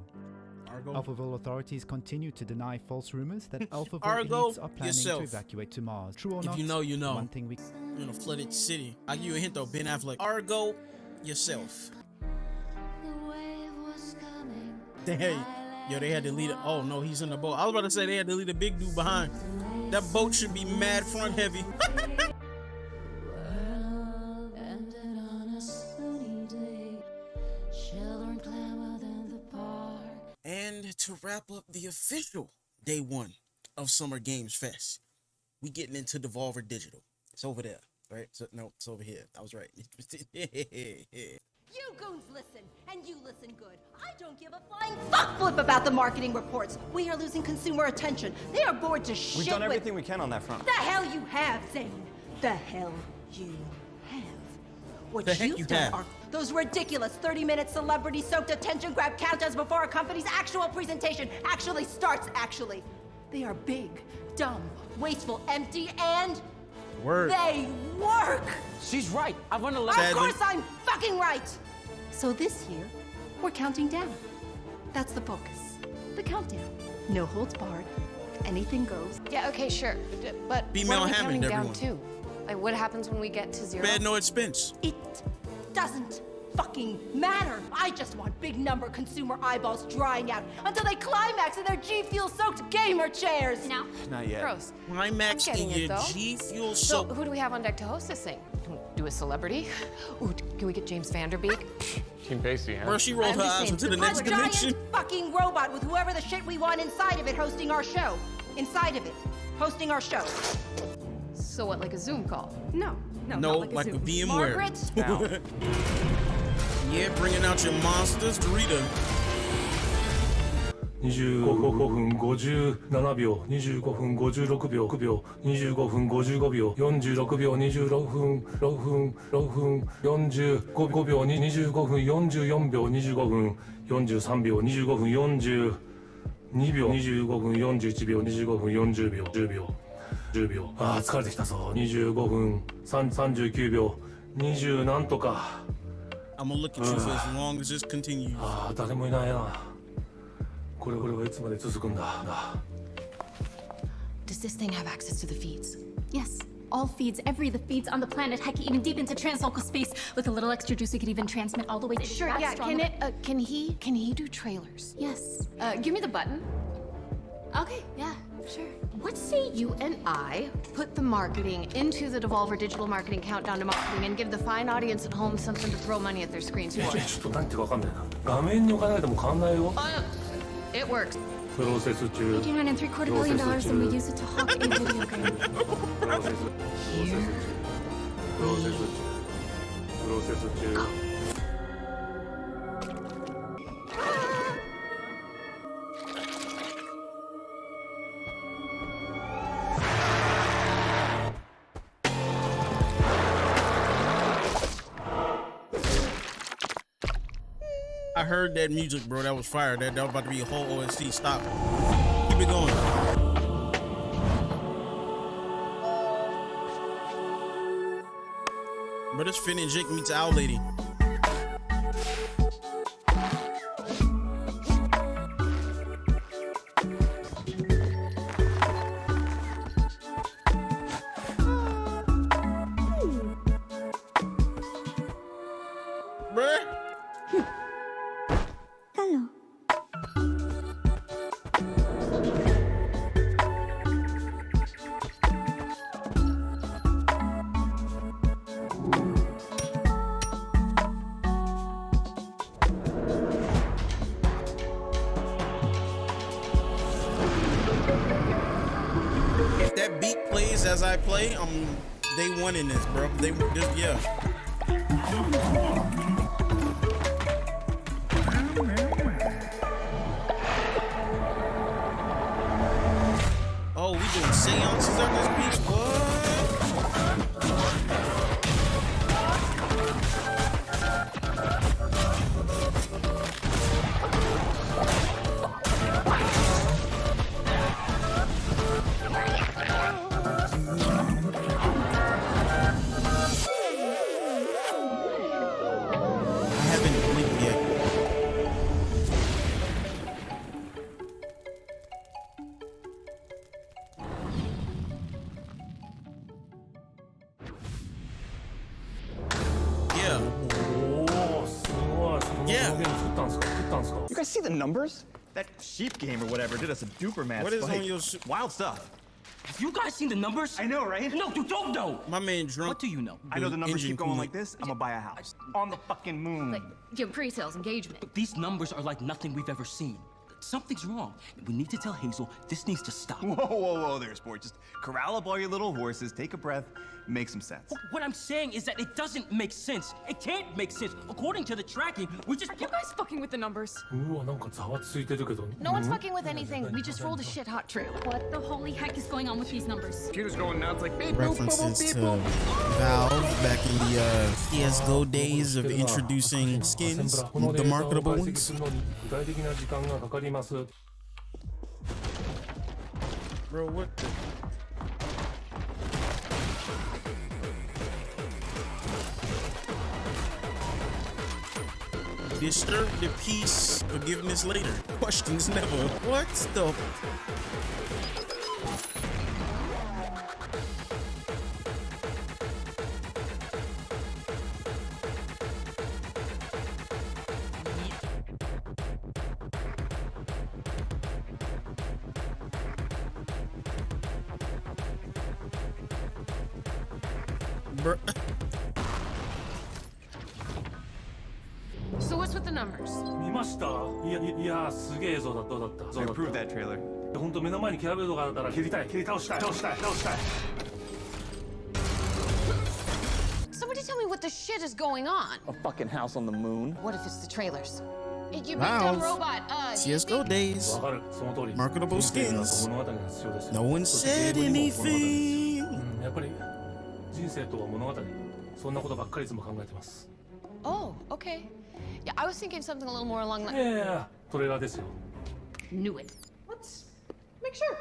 [SPEAKER 17] Alphaville authorities continue to deny false rumors that Alphaville elites are planning to evacuate to Mars. True or not?
[SPEAKER 1] If you know, you know.
[SPEAKER 17] One thing we
[SPEAKER 1] You're in a flooded city. I'll give you a hint though, Ben Affleck. Argo yourself. Hey, yo, they had to lead. Oh no, he's in the boat. I was about to say they had to leave the big dude behind. That boat should be mad front heavy. And to wrap up the official day one of Summer Games Fest, we getting into Devolver Digital. It's over there, right? So, no, it's over here. I was right.
[SPEAKER 18] You goons listen, and you listen good. I don't give a flying fuck flip about the marketing reports. We are losing consumer attention. They are bored to shit.
[SPEAKER 19] We've done everything we can on that front.
[SPEAKER 18] The hell you have, Zane. The hell you have. What you've done are those ridiculous 30-minute celebrity-soaked attention grab countdowns before a company's actual presentation actually starts. They are big, dumb, wasteful, empty, and they work.
[SPEAKER 19] She's right. I've won
[SPEAKER 18] 11. Of course I'm fucking right. So this year, we're counting down. That's the focus. The countdown. No holds barred. Anything goes.
[SPEAKER 20] Yeah, okay, sure. But
[SPEAKER 1] Female
[SPEAKER 20] what are we
[SPEAKER 1] Hammond,
[SPEAKER 20] counting down
[SPEAKER 1] everyone.
[SPEAKER 20] to? Like, what happens when we get to 0?
[SPEAKER 1] Bad no expense.
[SPEAKER 18] It doesn't fucking matter. I just want big number consumer eyeballs drying out until they climax in their G Fuel soaked gamer chairs.
[SPEAKER 20] No.
[SPEAKER 19] Not yet.
[SPEAKER 20] Gross.
[SPEAKER 1] Climax
[SPEAKER 20] I'm getting
[SPEAKER 1] in
[SPEAKER 20] it,
[SPEAKER 1] your
[SPEAKER 20] though.
[SPEAKER 1] G Fuel
[SPEAKER 20] So
[SPEAKER 1] soaked.
[SPEAKER 20] who do we have on deck to host this thing? Can we do a celebrity? Ooh, can we get James Vanderbeek?
[SPEAKER 5] Team Pacey, huh?
[SPEAKER 1] Bro, she rolled her eyes into the next
[SPEAKER 18] A
[SPEAKER 1] dimension.
[SPEAKER 18] giant fucking robot with whoever the shit we want inside of it hosting our show. Inside of it. Hosting our show.
[SPEAKER 20] So what, like a Zoom call?
[SPEAKER 18] No,
[SPEAKER 1] No,
[SPEAKER 18] not
[SPEAKER 1] like a
[SPEAKER 18] Zoom.
[SPEAKER 1] VMware.
[SPEAKER 18] Margaret?
[SPEAKER 1] Yeah, bringing out your monsters, Dorita.
[SPEAKER 21] 25分57秒、25分56秒、9秒、25分55秒、46秒、26分、6分、6分、45秒、25分44秒、25分43秒、25分42秒、25分41秒、25分40秒、10秒、10秒。ああ、疲れてきたぞ。25分39秒、20なんとか。
[SPEAKER 1] I'm gonna look at you for as long as this continues.
[SPEAKER 21] ああ、誰もいないな。これはいつまで続くんだ。
[SPEAKER 22] Does this thing have access to the feeds? Yes. All feeds, every the feeds on the planet, heck, even deep into translocal space. With a little extra juice, we could even transmit all the way to
[SPEAKER 20] Sure, yeah, can he do trailers?
[SPEAKER 22] Yes.
[SPEAKER 20] Give me the button.
[SPEAKER 22] Okay, yeah, sure.
[SPEAKER 20] Let's say you and I put the marketing into the Devolver Digital Marketing Countdown to Marketing and give the fine audience at home something to throw money at their screens for.
[SPEAKER 21] ちょっと何言ってるか分かんないな。画面に置かないともう変わんないよ。
[SPEAKER 20] It works.
[SPEAKER 21] プロセス中。
[SPEAKER 22] $89 3/4 billion and we use it to hawk a video game.
[SPEAKER 21] プロセス中。
[SPEAKER 1] I heard that music, bro. That was fire. That was about to be a whole OST. Stop. Keep it going. But it's Finn and Jake meets Owl Lady. Bruh.
[SPEAKER 22] Hello.
[SPEAKER 1] If that beat plays as I play, I'm day one in this, bro. They just, yeah. Oh, we doing seances at this beach? What? Yeah.
[SPEAKER 19] You guys see the numbers? That sheep game or whatever did us a duper mad
[SPEAKER 1] What is
[SPEAKER 19] spike.
[SPEAKER 1] on your
[SPEAKER 19] wild stuff?
[SPEAKER 8] Have you guys seen the numbers?
[SPEAKER 19] I know, right?
[SPEAKER 8] No, you don't know.
[SPEAKER 1] My man drunk.
[SPEAKER 8] What do you know?
[SPEAKER 19] I know the numbers
[SPEAKER 1] engine
[SPEAKER 19] keep going
[SPEAKER 1] coolant.
[SPEAKER 19] like this. I'm gonna buy a house on the fucking moon.
[SPEAKER 22] Like, your pre-sales engagement.
[SPEAKER 8] But these numbers are like nothing we've ever seen. Something's wrong. We need to tell Hazel this needs to stop.
[SPEAKER 19] Whoa there, sport. Just corral up all your little horses, take a breath, make some sense.
[SPEAKER 8] What I'm saying is that it doesn't make sense. It can't make sense. According to the tracking, we just...
[SPEAKER 22] Are you guys fucking with the numbers?
[SPEAKER 21] うわ、なんかざわついてるけど。
[SPEAKER 22] No one's fucking with anything. We just rolled a shit hot trailer.
[SPEAKER 16] What the holy heck is going on with these numbers?
[SPEAKER 19] Computer's going nuts like beep,
[SPEAKER 1] References to Valve back in the CSGO days of introducing skins, the marketable ones. Bro, what? Disturb the peace, forgiveness later. Questions never. What the?
[SPEAKER 22] So what's with the numbers?
[SPEAKER 21] 見ました。いやすげえ映像だった。
[SPEAKER 19] So approve that trailer.
[SPEAKER 21] 本当目の前にキャラベルドがあったら蹴り倒したい。
[SPEAKER 20] Somebody tell me what the shit is going on.
[SPEAKER 19] A fucking house on the moon.
[SPEAKER 20] What if it's the trailers? You big
[SPEAKER 1] Wow.
[SPEAKER 20] dumb robot.
[SPEAKER 1] CSGO days.
[SPEAKER 21] わかる。その通り。
[SPEAKER 1] Marketable skins.
[SPEAKER 21] 物語が必要です。
[SPEAKER 1] No one said anything.
[SPEAKER 21] やっぱり人生とは物語。そんなことばっかりいつも考えてます。
[SPEAKER 20] Oh, okay. Yeah, I was thinking something a little more along the...
[SPEAKER 21] いやトレーラーですよ。
[SPEAKER 20] Knew it. Let's make sure.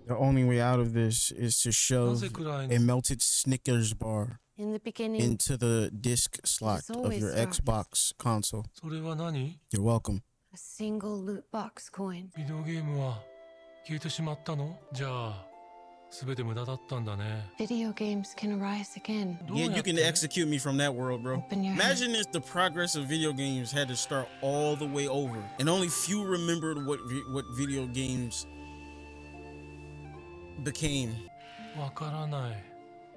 [SPEAKER 1] The only way out of this is to shove a melted Snickers bar
[SPEAKER 20] In the beginning,
[SPEAKER 1] into the disc slot
[SPEAKER 20] it's
[SPEAKER 1] of
[SPEAKER 20] always
[SPEAKER 1] your
[SPEAKER 20] dark.
[SPEAKER 1] Xbox console.
[SPEAKER 21] それは何？
[SPEAKER 1] You're welcome.
[SPEAKER 20] A single loot box coin.
[SPEAKER 21] ビデオゲームは消えてしまったの？じゃあ全て無駄だったんだね。
[SPEAKER 20] Video games can arise again.
[SPEAKER 1] Yeah, you can execute me from that world, bro.
[SPEAKER 20] Open your
[SPEAKER 1] Imagine if the progress of video games had to start all the way over, and only few remembered what video games became.
[SPEAKER 21] わからない。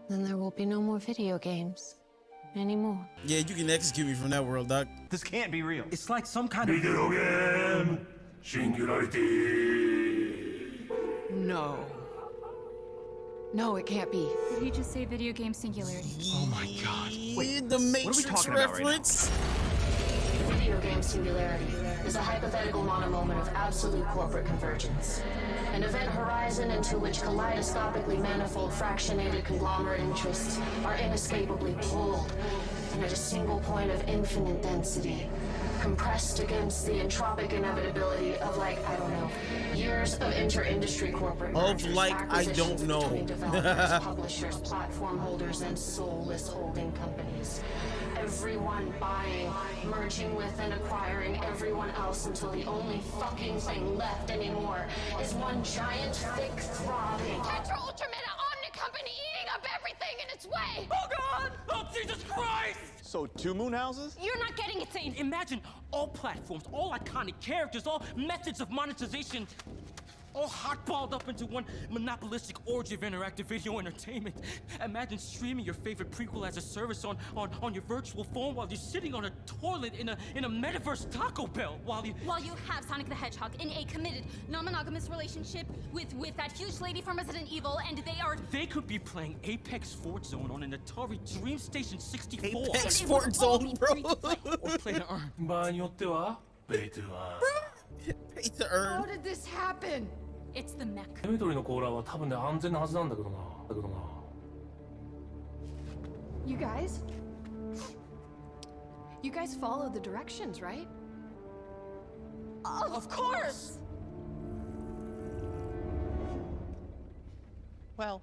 [SPEAKER 20] Then there will be no more video games anymore.
[SPEAKER 1] Yeah, you can execute me from that world, doc.
[SPEAKER 19] This can't be real.
[SPEAKER 8] It's like some kind of...
[SPEAKER 21] Video game singularity.
[SPEAKER 20] No. No, it can't be.
[SPEAKER 16] Did he just say video game singularity?
[SPEAKER 8] Oh my god.
[SPEAKER 1] Wait, the Matrix reference?
[SPEAKER 18] Video game singularity is a hypothetical monomoment of absolute corporate convergence. An event horizon into which kaleidoscopically manifold fractionated conglomerate interests are inescapably pulled and at a single point of infinite density, compressed against the entropic inevitability of, like, I don't know, years of inter-industry corporate mergers,
[SPEAKER 1] I don't know.
[SPEAKER 18] between developers, publishers, platform holders, and soulless holding companies. Everyone buying, merging with and acquiring everyone else until the only fucking thing left anymore is one giant, thick, throbbing...
[SPEAKER 22] Tetra Ultra Meta Omni Company eating up everything in its way!
[SPEAKER 8] Oh god! Oh Jesus Christ!
[SPEAKER 19] So 2 moon houses?
[SPEAKER 22] You're not getting it, Zane!
[SPEAKER 8] Imagine all platforms, all iconic characters, all methods of monetization, all hotballed up into one monopolistic orgy of interactive video entertainment. Imagine streaming your favorite prequel as a service on your virtual phone while you're sitting on a toilet in a metaverse Taco Bell while you
[SPEAKER 16] have Sonic the Hedgehog in a committed, non-monogamous relationship with that huge lady from Resident Evil, and
[SPEAKER 8] they could be playing Apex Fort Zone on an Atari Dream Station 64.
[SPEAKER 1] Apex Fort Zone, bro.
[SPEAKER 8] Or play to earn.
[SPEAKER 21] 場合によってはpay to earn.
[SPEAKER 22] How did this happen? It's the mech.
[SPEAKER 21] セメトリーのコーラーは多分ね安全なはずなんだけどな。
[SPEAKER 22] You guys follow the directions, right?
[SPEAKER 18] Of course! Well...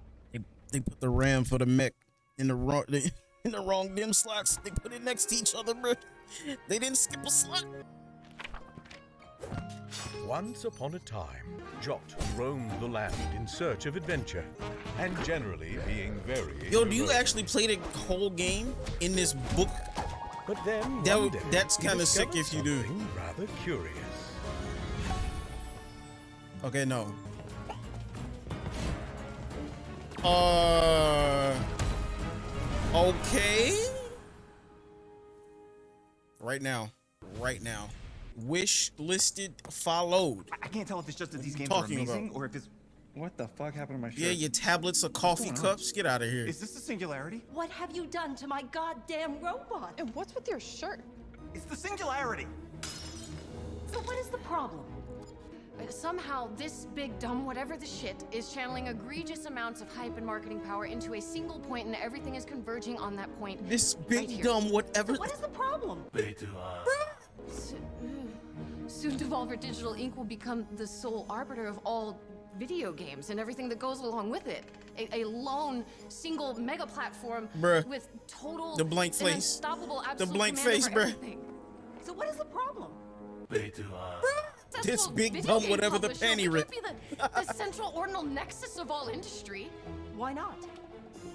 [SPEAKER 1] They put the RAM for the mech in the wrong dim slots. They put it next to each other, bro. They didn't skip a slot.
[SPEAKER 4] Once upon a time, Jot roamed the land in search of adventure, and generally being very...
[SPEAKER 1] Yo, do you actually play the whole game in this book
[SPEAKER 4] But then
[SPEAKER 1] that's kind of sick if you do.
[SPEAKER 4] Rather curious.
[SPEAKER 1] Okay, no. Okay. Right now. Wish listed followed.
[SPEAKER 19] I can't tell if it's just that these games are amazing or if it's... What the fuck happened to my shirt?
[SPEAKER 1] Yeah, your tablets are coffee cups. Get out of here.
[SPEAKER 19] Is this the singularity?
[SPEAKER 18] What have you done to my goddamn robot?
[SPEAKER 9] And what's with your shirt?
[SPEAKER 19] It's the singularity.
[SPEAKER 18] So what is the problem?
[SPEAKER 20] Somehow, this big dumb whatever the shit is channeling egregious amounts of hype and marketing power into a single point, and everything is converging on that point.
[SPEAKER 1] This big dumb whatever.
[SPEAKER 18] So what is the problem?
[SPEAKER 20] Soon Devolver Digital Inc. will become the sole arbiter of all video games and everything that goes along with it. A lone, single mega platform with total
[SPEAKER 1] the blank face.
[SPEAKER 20] Unstoppable absolute
[SPEAKER 1] the blank
[SPEAKER 20] command
[SPEAKER 1] face,
[SPEAKER 20] over
[SPEAKER 1] bruh.
[SPEAKER 20] everything.
[SPEAKER 18] So what is the problem?
[SPEAKER 1] This big dumb whatever the panty rip.
[SPEAKER 20] Be the central ordinal nexus of all industry.
[SPEAKER 18] Why not?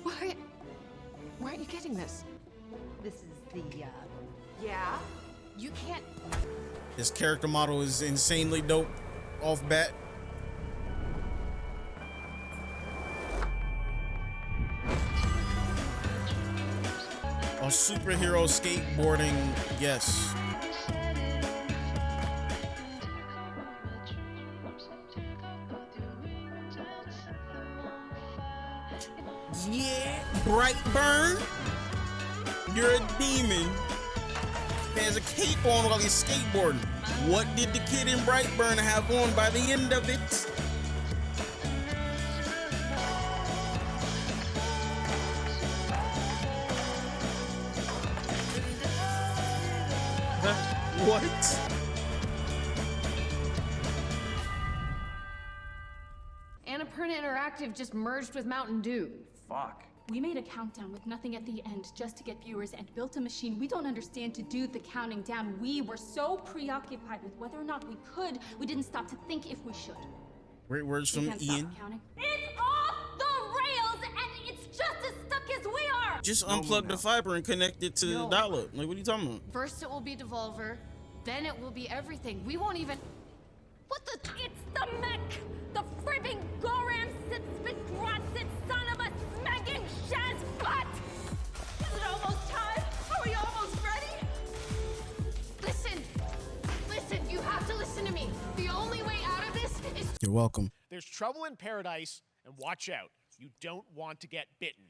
[SPEAKER 20] Why aren't you getting this?
[SPEAKER 18] This is the,
[SPEAKER 20] Yeah? You can't...
[SPEAKER 1] His character model is insanely dope off bat. A superhero skateboarding, yes. Yeah, Brightburn, you're a demon. Has a cape on while he's skateboarding. What did the kid in Brightburn have on by the end of it? What?
[SPEAKER 20] Annapurna Interactive just merged with Mountain Dew.
[SPEAKER 19] Fuck.
[SPEAKER 22] We made a countdown with nothing at the end just to get viewers and built a machine we don't understand to do the counting down. We were so preoccupied with whether or not we could, we didn't stop to think if we should.
[SPEAKER 1] Great words
[SPEAKER 22] We
[SPEAKER 1] from
[SPEAKER 22] can't
[SPEAKER 1] Ian.
[SPEAKER 22] stop counting.
[SPEAKER 16] It's off the rails and it's just as stuck as we are!
[SPEAKER 1] Just unplug the fiber and connect it to the dial-up. Like, what are you talking about?
[SPEAKER 20] First it will be Devolver, then it will be everything. We won't even...
[SPEAKER 16] What the? It's the mech! The fribbing Goram Sitspit son of a smacking Shaz butt! Is it almost time? Are we almost ready?
[SPEAKER 20] Listen, you have to listen to me. The only way out of this is...
[SPEAKER 1] You're welcome.
[SPEAKER 2] There's trouble in paradise, and watch out. You don't want to get bitten.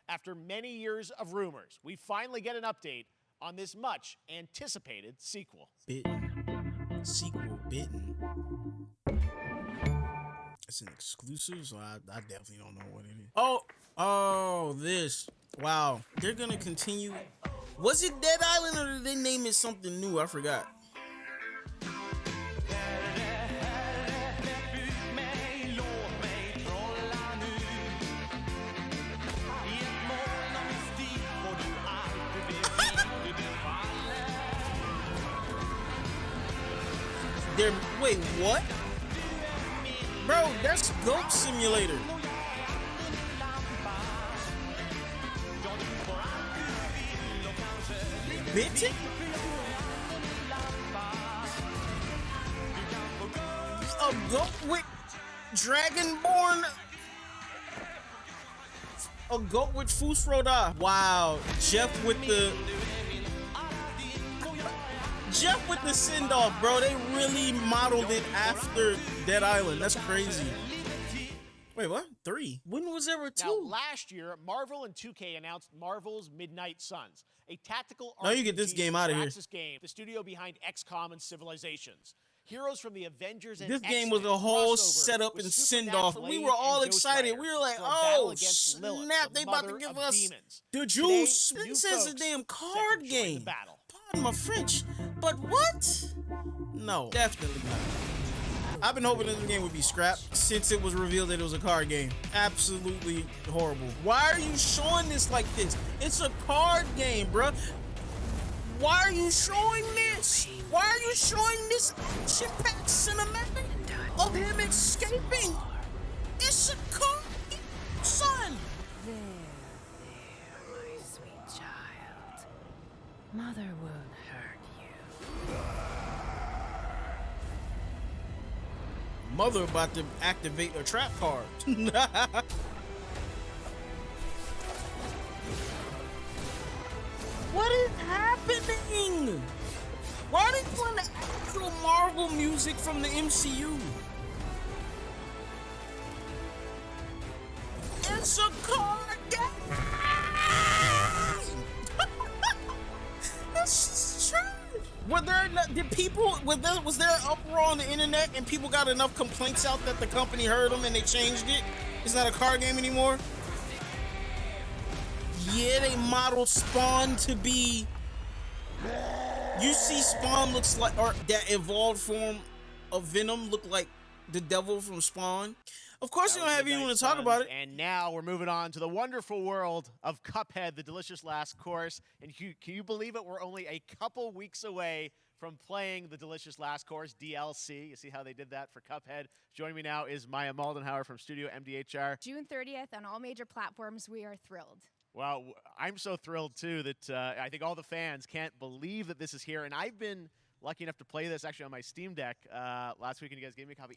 [SPEAKER 2] After many years of rumors, we finally get an update on this much anticipated sequel.
[SPEAKER 1] Bitten. Sequel, Bitten. It's an exclusive, so I definitely don't know what it is. Oh, this. Wow. They're gonna continue. Was it Dead Island or did they name it something new? I forgot. Wait, what? Bro, that's Goat Simulator. Bitten? A goat with Dragonborn? A goat with Fusroda. Wow, Jeff with the send-off, bro. They really modeled it after Dead Island. That's crazy. Wait, what? 3? When was there a 2?
[SPEAKER 2] Now, last year, Marvel and 2K announced Marvel's Midnight Suns, a tactical
[SPEAKER 1] RPG you get this game out of here.
[SPEAKER 2] game, the studio behind XCOM and Civilizations. Heroes from the Avengers and
[SPEAKER 1] this
[SPEAKER 2] X-Men
[SPEAKER 1] game was a whole
[SPEAKER 2] crossover
[SPEAKER 1] setup and send-off. We were all excited. We were like, oh, snap, they about to give us the juice. This is a damn card game. Pardon my French, but what? No, definitely not. I've been hoping this game would be scrapped since it was revealed that it was a card game. Absolutely horrible. Why are you showing this like this? It's a card game, bruh. Why are you showing this? Why are you showing this action-packed cinematic of him escaping? It's a card game, son.
[SPEAKER 10] There, my sweet child.
[SPEAKER 9] Mother won't hurt you.
[SPEAKER 1] Mother about to activate a trap card. What is happening? Why are they playing the actual Marvel music from the MCU? It's a card game! That's just trash. Was there an uproar on the internet and people got enough complaints out that the company heard them and they changed it? It's not a card game anymore? Yeah, they modeled Spawn to be... You see Spawn looks like, or that evolved form of Venom look like the devil from Spawn. Of course, you don't have anyone to talk about it.
[SPEAKER 2] And now we're moving on to the wonderful world of Cuphead, the delicious last course. And can you believe it? We're only a couple weeks away from playing the delicious last course DLC. You see how they did that for Cuphead. Joining me now is Maya Maldenhauer from Studio MDHR.
[SPEAKER 10] June 30th on all major platforms. We are thrilled.
[SPEAKER 2] Well, I'm so thrilled, too, that I think all the fans can't believe that this is here. And I've been lucky enough to play this actually on my Steam Deck last week, and you guys gave me a copy.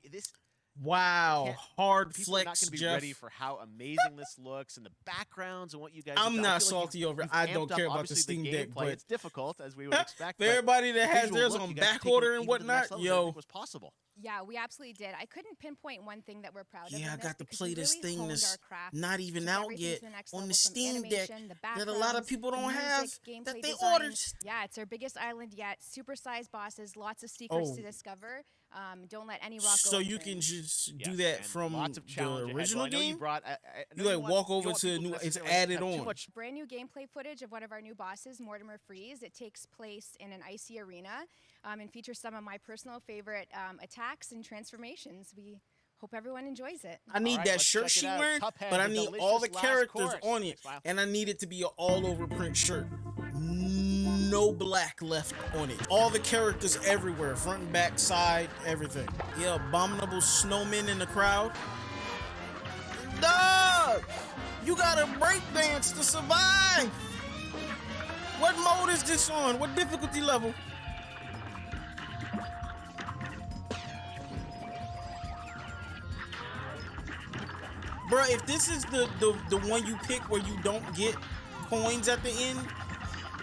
[SPEAKER 1] Wow, hard
[SPEAKER 2] people
[SPEAKER 1] flex,
[SPEAKER 2] are not going to be
[SPEAKER 1] Jeff.
[SPEAKER 2] ready for how amazing this looks and the backgrounds and what you guys.
[SPEAKER 1] I'm not salty over it. I don't care about the Steam Deck, but
[SPEAKER 2] it's difficult as we would expect.
[SPEAKER 1] For everybody that has theirs on back order and whatnot, yo,
[SPEAKER 2] was possible.
[SPEAKER 10] Yeah, we absolutely did. I couldn't pinpoint one thing that we're proud of.
[SPEAKER 1] Yeah, I got to play this
[SPEAKER 10] really
[SPEAKER 1] thing that's
[SPEAKER 10] not
[SPEAKER 1] even out yet on the Steam Deck that a lot of people don't have that they ordered.
[SPEAKER 10] Yeah, it's our biggest island yet. Supersized bosses, lots of secrets to discover. Don't let any rock go.
[SPEAKER 1] So you can just do that from the original game? You like walk over to a new, it's added on.
[SPEAKER 10] Brand new gameplay footage of one of our new bosses, Mortimer Freeze. It takes place in an icy arena and features some of my personal favorite attacks and transformations. We hope everyone enjoys it.
[SPEAKER 1] I need that shirt she wearing, but I need all the characters on it, and I need it to be an all-over print shirt. No black left on it. All the characters everywhere, front and back, side, everything. Yeah, abominable snowmen in the crowd. Dog! You gotta break dance to survive! What mode is this on? What difficulty level? Bruh, if this is the one you pick where you don't get coins at the end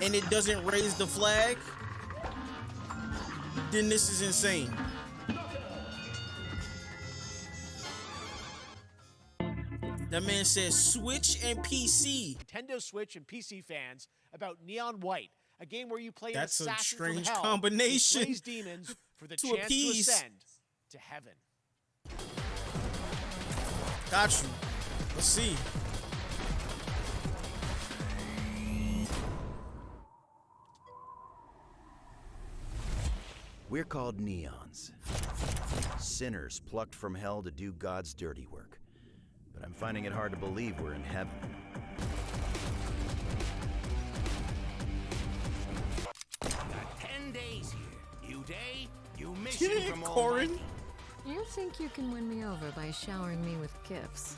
[SPEAKER 1] and it doesn't raise the flag, then this is insane. That man says Switch and PC.
[SPEAKER 2] Nintendo Switch and PC fans about Neon White, a game where you play an
[SPEAKER 1] That's a
[SPEAKER 2] assassin
[SPEAKER 1] strange
[SPEAKER 2] from hell
[SPEAKER 1] combination
[SPEAKER 2] who slays demons for the
[SPEAKER 1] to
[SPEAKER 2] chance
[SPEAKER 1] appease.
[SPEAKER 2] to ascend to heaven.
[SPEAKER 1] Got you. Let's see.
[SPEAKER 23] We're called Neons. Sinners plucked from hell to do God's dirty work. But I'm finding it hard to believe we're in heaven.
[SPEAKER 24] Got 10 days here. You day, you mission from
[SPEAKER 1] Corin.
[SPEAKER 24] Almighty.
[SPEAKER 9] You think you can win me over by showering me with gifts?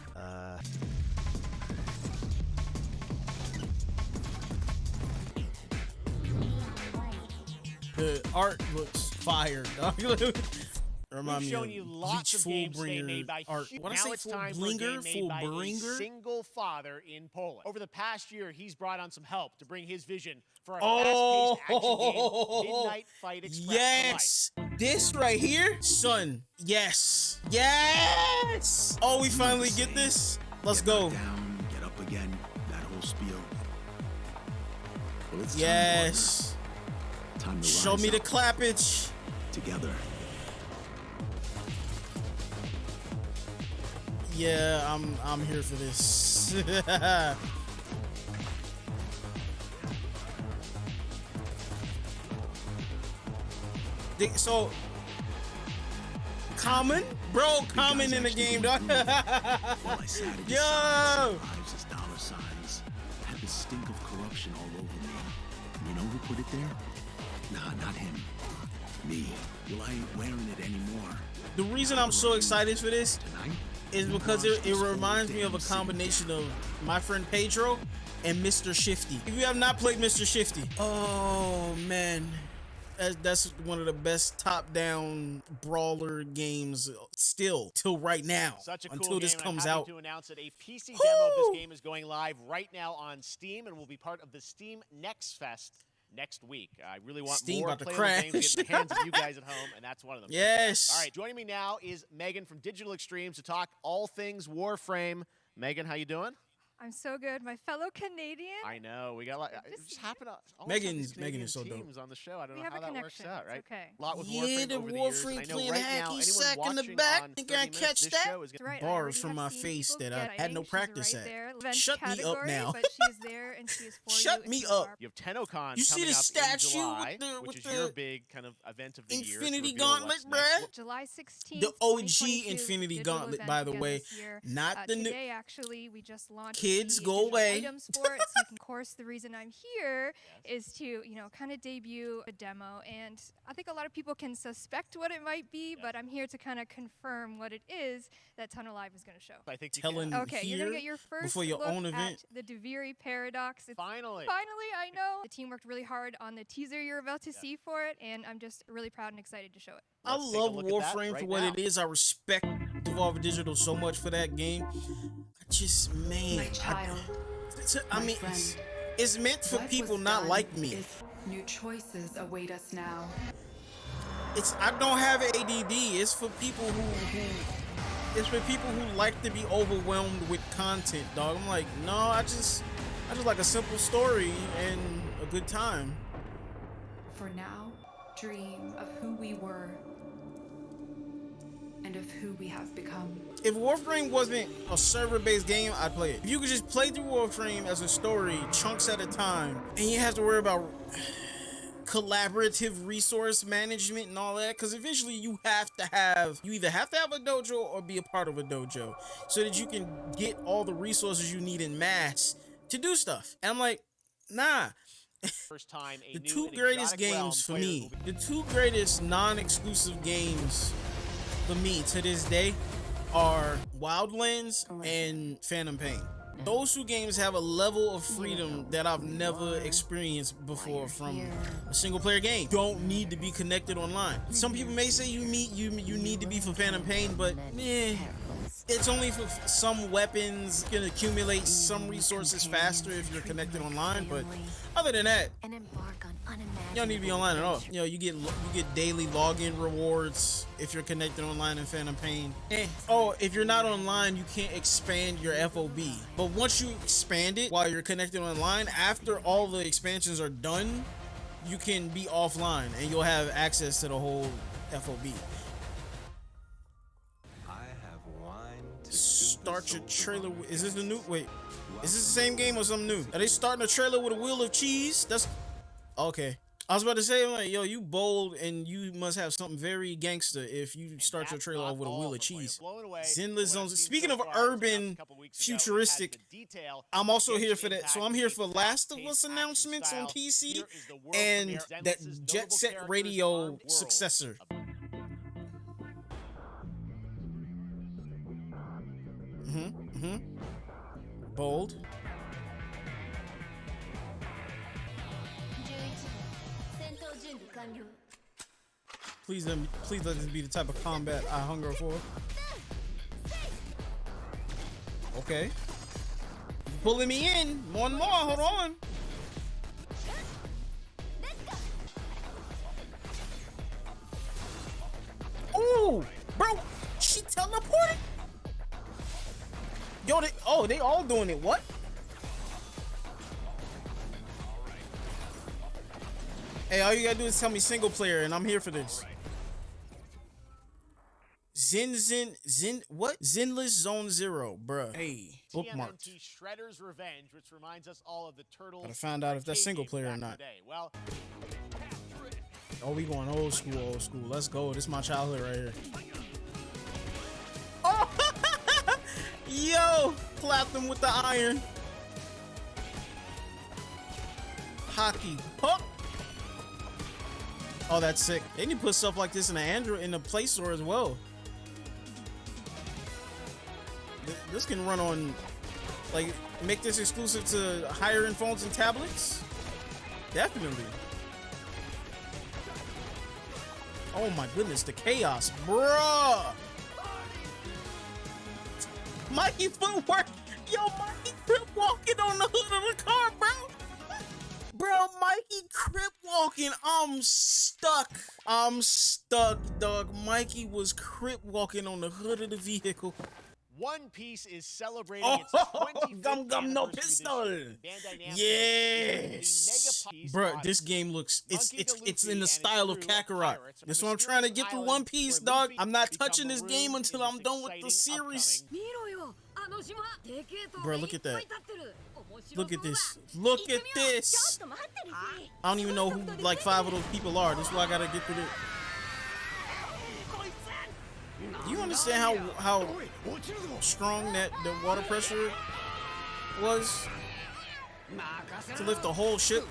[SPEAKER 1] The art looks fire, dog. Remind
[SPEAKER 2] We've
[SPEAKER 1] me
[SPEAKER 2] shown
[SPEAKER 1] of
[SPEAKER 2] you lots of
[SPEAKER 1] Bleach
[SPEAKER 2] games today
[SPEAKER 1] Fullbringer
[SPEAKER 2] made by
[SPEAKER 1] art. What I
[SPEAKER 2] now
[SPEAKER 1] say,
[SPEAKER 2] it's time for a game
[SPEAKER 1] Fullbringer?
[SPEAKER 2] made by a
[SPEAKER 1] Fullbringer?
[SPEAKER 2] single father in Poland. Over the past year, he's brought on some help to bring his vision for a
[SPEAKER 1] Oh,
[SPEAKER 2] fast-paced action game, Midnight Fight Express.
[SPEAKER 1] yes! This right here, son. Yes. Yes! Oh, we finally get this? Let's go.
[SPEAKER 25] Down, get up again, that whole spiel. Well, it's
[SPEAKER 1] Yes.
[SPEAKER 25] time to
[SPEAKER 1] Show
[SPEAKER 25] rise
[SPEAKER 1] me the
[SPEAKER 25] up
[SPEAKER 1] clappage.
[SPEAKER 25] together.
[SPEAKER 1] Yeah, I'm here for this. So common, bro, common in the game, dog.
[SPEAKER 25] While I sat at
[SPEAKER 1] Yo,
[SPEAKER 25] lives as dollar signs, I had the stink of corruption all over me. You know who put it there? Nah, not him. Me. Well, I ain't wearing it anymore.
[SPEAKER 1] the reason I'm so excited for this is because it reminds me of a combination of my friend Pedro and Mr. Shifty. If you have not played Mr. Shifty, oh man, that's one of the best top-down brawler games still till right now.
[SPEAKER 2] Such a cool
[SPEAKER 1] until this
[SPEAKER 2] game.
[SPEAKER 1] comes
[SPEAKER 2] I'm happy
[SPEAKER 1] out.
[SPEAKER 2] to announce that a PC demo of this game is going live right now on Steam and will be part of the Steam Next Fest next week. I really want
[SPEAKER 1] Steam
[SPEAKER 2] more
[SPEAKER 1] about to
[SPEAKER 2] playable games to get in the
[SPEAKER 1] crash.
[SPEAKER 2] hands of you guys at home, and that's one of them.
[SPEAKER 1] Yes.
[SPEAKER 2] All right, joining me now is Megan from Digital Extremes to talk all things Warframe. Megan, how you doing?
[SPEAKER 3] I'm so good. My fellow Canadian.
[SPEAKER 2] I know. We got a lot. It just happened to
[SPEAKER 1] Megan
[SPEAKER 2] is
[SPEAKER 1] so dope.
[SPEAKER 2] Teams on the show. I don't
[SPEAKER 3] We
[SPEAKER 2] know
[SPEAKER 3] have
[SPEAKER 2] how
[SPEAKER 3] a
[SPEAKER 2] that works
[SPEAKER 3] connection.
[SPEAKER 2] out, right?
[SPEAKER 3] It's okay.
[SPEAKER 2] A lot with
[SPEAKER 1] Yeah,
[SPEAKER 2] Warframe
[SPEAKER 1] the
[SPEAKER 2] over the years.
[SPEAKER 1] Warframe
[SPEAKER 2] I know
[SPEAKER 1] playing
[SPEAKER 2] right now,
[SPEAKER 1] hacky
[SPEAKER 2] anyone
[SPEAKER 1] sack in the
[SPEAKER 2] watching
[SPEAKER 1] back.
[SPEAKER 2] on
[SPEAKER 1] Think
[SPEAKER 2] 30
[SPEAKER 1] I
[SPEAKER 2] minutes,
[SPEAKER 1] catch
[SPEAKER 2] this
[SPEAKER 1] that?
[SPEAKER 2] show is
[SPEAKER 3] Right, I
[SPEAKER 1] Bars
[SPEAKER 3] already
[SPEAKER 1] from
[SPEAKER 3] have
[SPEAKER 1] my
[SPEAKER 3] seen
[SPEAKER 1] face
[SPEAKER 3] people
[SPEAKER 1] that I
[SPEAKER 3] get
[SPEAKER 1] had no
[SPEAKER 3] she's
[SPEAKER 1] practice
[SPEAKER 3] right
[SPEAKER 1] at.
[SPEAKER 3] there. Event
[SPEAKER 1] Shut me up
[SPEAKER 3] category,
[SPEAKER 1] now.
[SPEAKER 3] But she's there and she is for
[SPEAKER 1] Shut
[SPEAKER 3] you.
[SPEAKER 1] me
[SPEAKER 3] It's
[SPEAKER 1] up.
[SPEAKER 3] our-
[SPEAKER 2] You have TennoCon
[SPEAKER 1] You see
[SPEAKER 2] coming
[SPEAKER 1] the
[SPEAKER 2] up
[SPEAKER 1] statue
[SPEAKER 2] in July,
[SPEAKER 1] with the-
[SPEAKER 2] which
[SPEAKER 1] with
[SPEAKER 2] is your
[SPEAKER 1] the
[SPEAKER 2] big kind of event of the year. to
[SPEAKER 1] Infinity
[SPEAKER 2] reveal
[SPEAKER 1] Gauntlet,
[SPEAKER 2] what's next.
[SPEAKER 1] bruh.
[SPEAKER 3] July 16th.
[SPEAKER 1] The OG
[SPEAKER 3] 2022
[SPEAKER 1] Infinity
[SPEAKER 3] digital
[SPEAKER 1] Gauntlet,
[SPEAKER 3] event
[SPEAKER 1] by the
[SPEAKER 3] again
[SPEAKER 1] way.
[SPEAKER 3] this year.
[SPEAKER 1] Not the new.
[SPEAKER 3] Today, actually, we just launched
[SPEAKER 1] Kids,
[SPEAKER 3] the
[SPEAKER 1] go
[SPEAKER 3] digital
[SPEAKER 1] away.
[SPEAKER 3] items for it. So of course, the reason I'm here is to, kind of debut a demo. And I think a lot of people can suspect what it might be, but I'm here to kind of confirm what it is that Tunnel Live is going to show.
[SPEAKER 2] I think you
[SPEAKER 1] Telling
[SPEAKER 2] can.
[SPEAKER 3] Okay, you're
[SPEAKER 1] here
[SPEAKER 3] gonna get your first
[SPEAKER 1] before your
[SPEAKER 3] look
[SPEAKER 1] own event.
[SPEAKER 3] at the Deviri Paradox.
[SPEAKER 2] Finally,
[SPEAKER 3] I know. The team worked really hard on the teaser you're about to see for it, and I'm just really proud and excited to show it.
[SPEAKER 1] I
[SPEAKER 2] Let's take a
[SPEAKER 1] love
[SPEAKER 2] look at that
[SPEAKER 1] Warframe
[SPEAKER 2] right
[SPEAKER 1] for what
[SPEAKER 2] now.
[SPEAKER 1] it is. I respect Devolver Digital so much for that game. I just, man.
[SPEAKER 6] My child.
[SPEAKER 1] I mean, it's meant for people not like me.
[SPEAKER 6] New choices await us now.
[SPEAKER 1] I don't have ADD. It's for people who like to be overwhelmed with content, dog. I'm like, no, I just like a simple story and a good time.
[SPEAKER 6] For now, dream of who we were and of who we have become.
[SPEAKER 1] If Warframe wasn't a server-based game, I'd play it. If you could just play through Warframe as a story, chunks at a time, and you have to worry about collaborative resource management and all that, because eventually you either have to have a dojo or be a part of a dojo so that you can get all the resources you need in mass to do stuff. And I'm like, nah.
[SPEAKER 2] First time
[SPEAKER 1] The two greatest games for me, the two greatest non-exclusive games for me to this day are Wildlands and Phantom Pain. Those two games have a level of freedom that I've never experienced before from a single player game. Don't need to be connected online. Some people may say you need to be for Phantom Pain, but it's only for some weapons. You can accumulate some resources faster if you're connected online, but other than that, you don't need to be online at all. You get daily login rewards if you're connected online in Phantom Pain. If you're not online, you can't expand your FOB. But once you expand it while you're connected online, after all the expansions are done, you can be offline and you'll have access to the whole FOB. Start your trailer. Is this the new? Wait, is this the same game or something new? Are they starting a trailer with a wheel of cheese? That's okay. I was about to say, like, yo, you bold and you must have something very gangster if you start your trailer off with a wheel of cheese. Zenless Zones. Speaking of urban, futuristic, I'm also here for that. So I'm here for Last of Us announcements on PC and that Jet Set Radio successor. Bold. Please let this be the type of combat I hunger for. Okay. Pulling me in. More and more. Hold on. Ooh, bro. She teleported? Yo, they all doing it. What? Hey, all you gotta do is tell me single player, and I'm here for this. What? Zenless Zone Zero, bruh. Hey, bookmarked.
[SPEAKER 2] TMNT Shredder's Revenge, which reminds us all of the Turtles.
[SPEAKER 1] Gotta find out if that's single player or not.
[SPEAKER 2] Well,
[SPEAKER 1] oh, we going old school, old school. Let's go. This is my childhood right here. Oh, yo, clapped him with the iron. Hockey puck. Oh, that's sick. They need to put stuff like this in the Play Store as well. This can run on Like, make this exclusive to higher end phones and tablets? Definitely. Oh my goodness, the chaos, bruh. Mikey footwork. Yo, Mikey crip walking on the hood of the car, bro. Bro, Mikey crip walking. I'm stuck. I'm stuck, dog. Mikey was crip walking on the hood of the vehicle.
[SPEAKER 2] One Piece is celebrating its 25th
[SPEAKER 1] Gum no
[SPEAKER 2] anniversary
[SPEAKER 1] pistol.
[SPEAKER 2] this year.
[SPEAKER 1] Yes. Bro, this game looks it's in the style of Kakarot. That's what I'm trying to get through One Piece, dog. I'm not touching this game until I'm done with the series. Bro, look at that. Look at this. Look at this. I don't even know who like 5 of those people are. That's why I gotta get through this. Do you understand how strong that the water pressure was to lift the whole ship?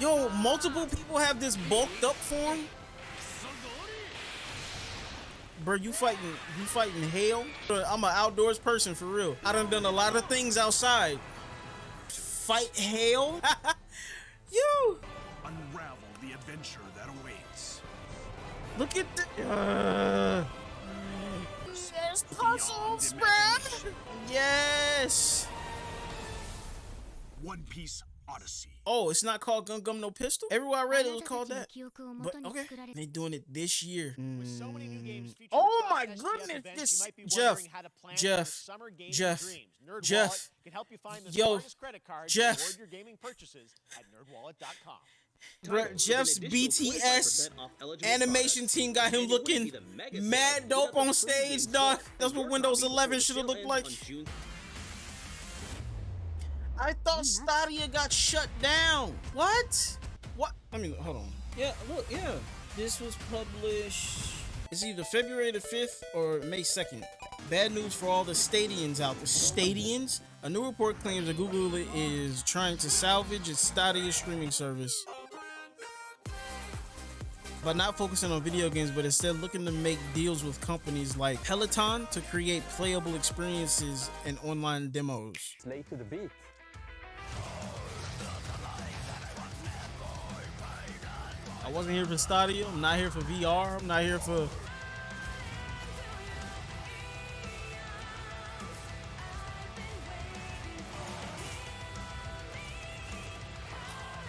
[SPEAKER 1] Yo, multiple people have this bulked up form. Bro, you fighting hail? I'm an outdoors person for real. I done a lot of things outside. Fight hail? You
[SPEAKER 25] unravel the adventure that awaits.
[SPEAKER 1] Look at the there's puzzles, bruh. Yes.
[SPEAKER 25] One Piece Odyssey.
[SPEAKER 1] Oh, it's not called Gum No Pistol? Everywhere I read it was called that. But okay, they doing it this year.
[SPEAKER 2] With so many new games featuring
[SPEAKER 1] Oh my
[SPEAKER 2] SGS
[SPEAKER 1] goodness,
[SPEAKER 2] events,
[SPEAKER 1] this
[SPEAKER 2] you might be wondering how to plan your summer gaming dreams. NerdWallet can help you find the smartest credit card to reward your gaming purchases at nerdwallet.com.
[SPEAKER 1] Bro, Jeff's BTS animation team got him looking mad dope on stage, dog. That's what Windows 11 should have looked like. I thought Stadia got shut down. What? What? I mean, hold on. Yeah, look, yeah. This was published. It's either February the 5th or May 2nd. Bad news for all the Stadians out there. Stadians? A new report claims that Google is trying to salvage its Stadia streaming service by not focusing on video games, but instead looking to make deals with companies like Peloton to create playable experiences and online demos.
[SPEAKER 7] Slay to the beat.
[SPEAKER 1] I wasn't here for Stadia. I'm not here for VR. I'm not here for...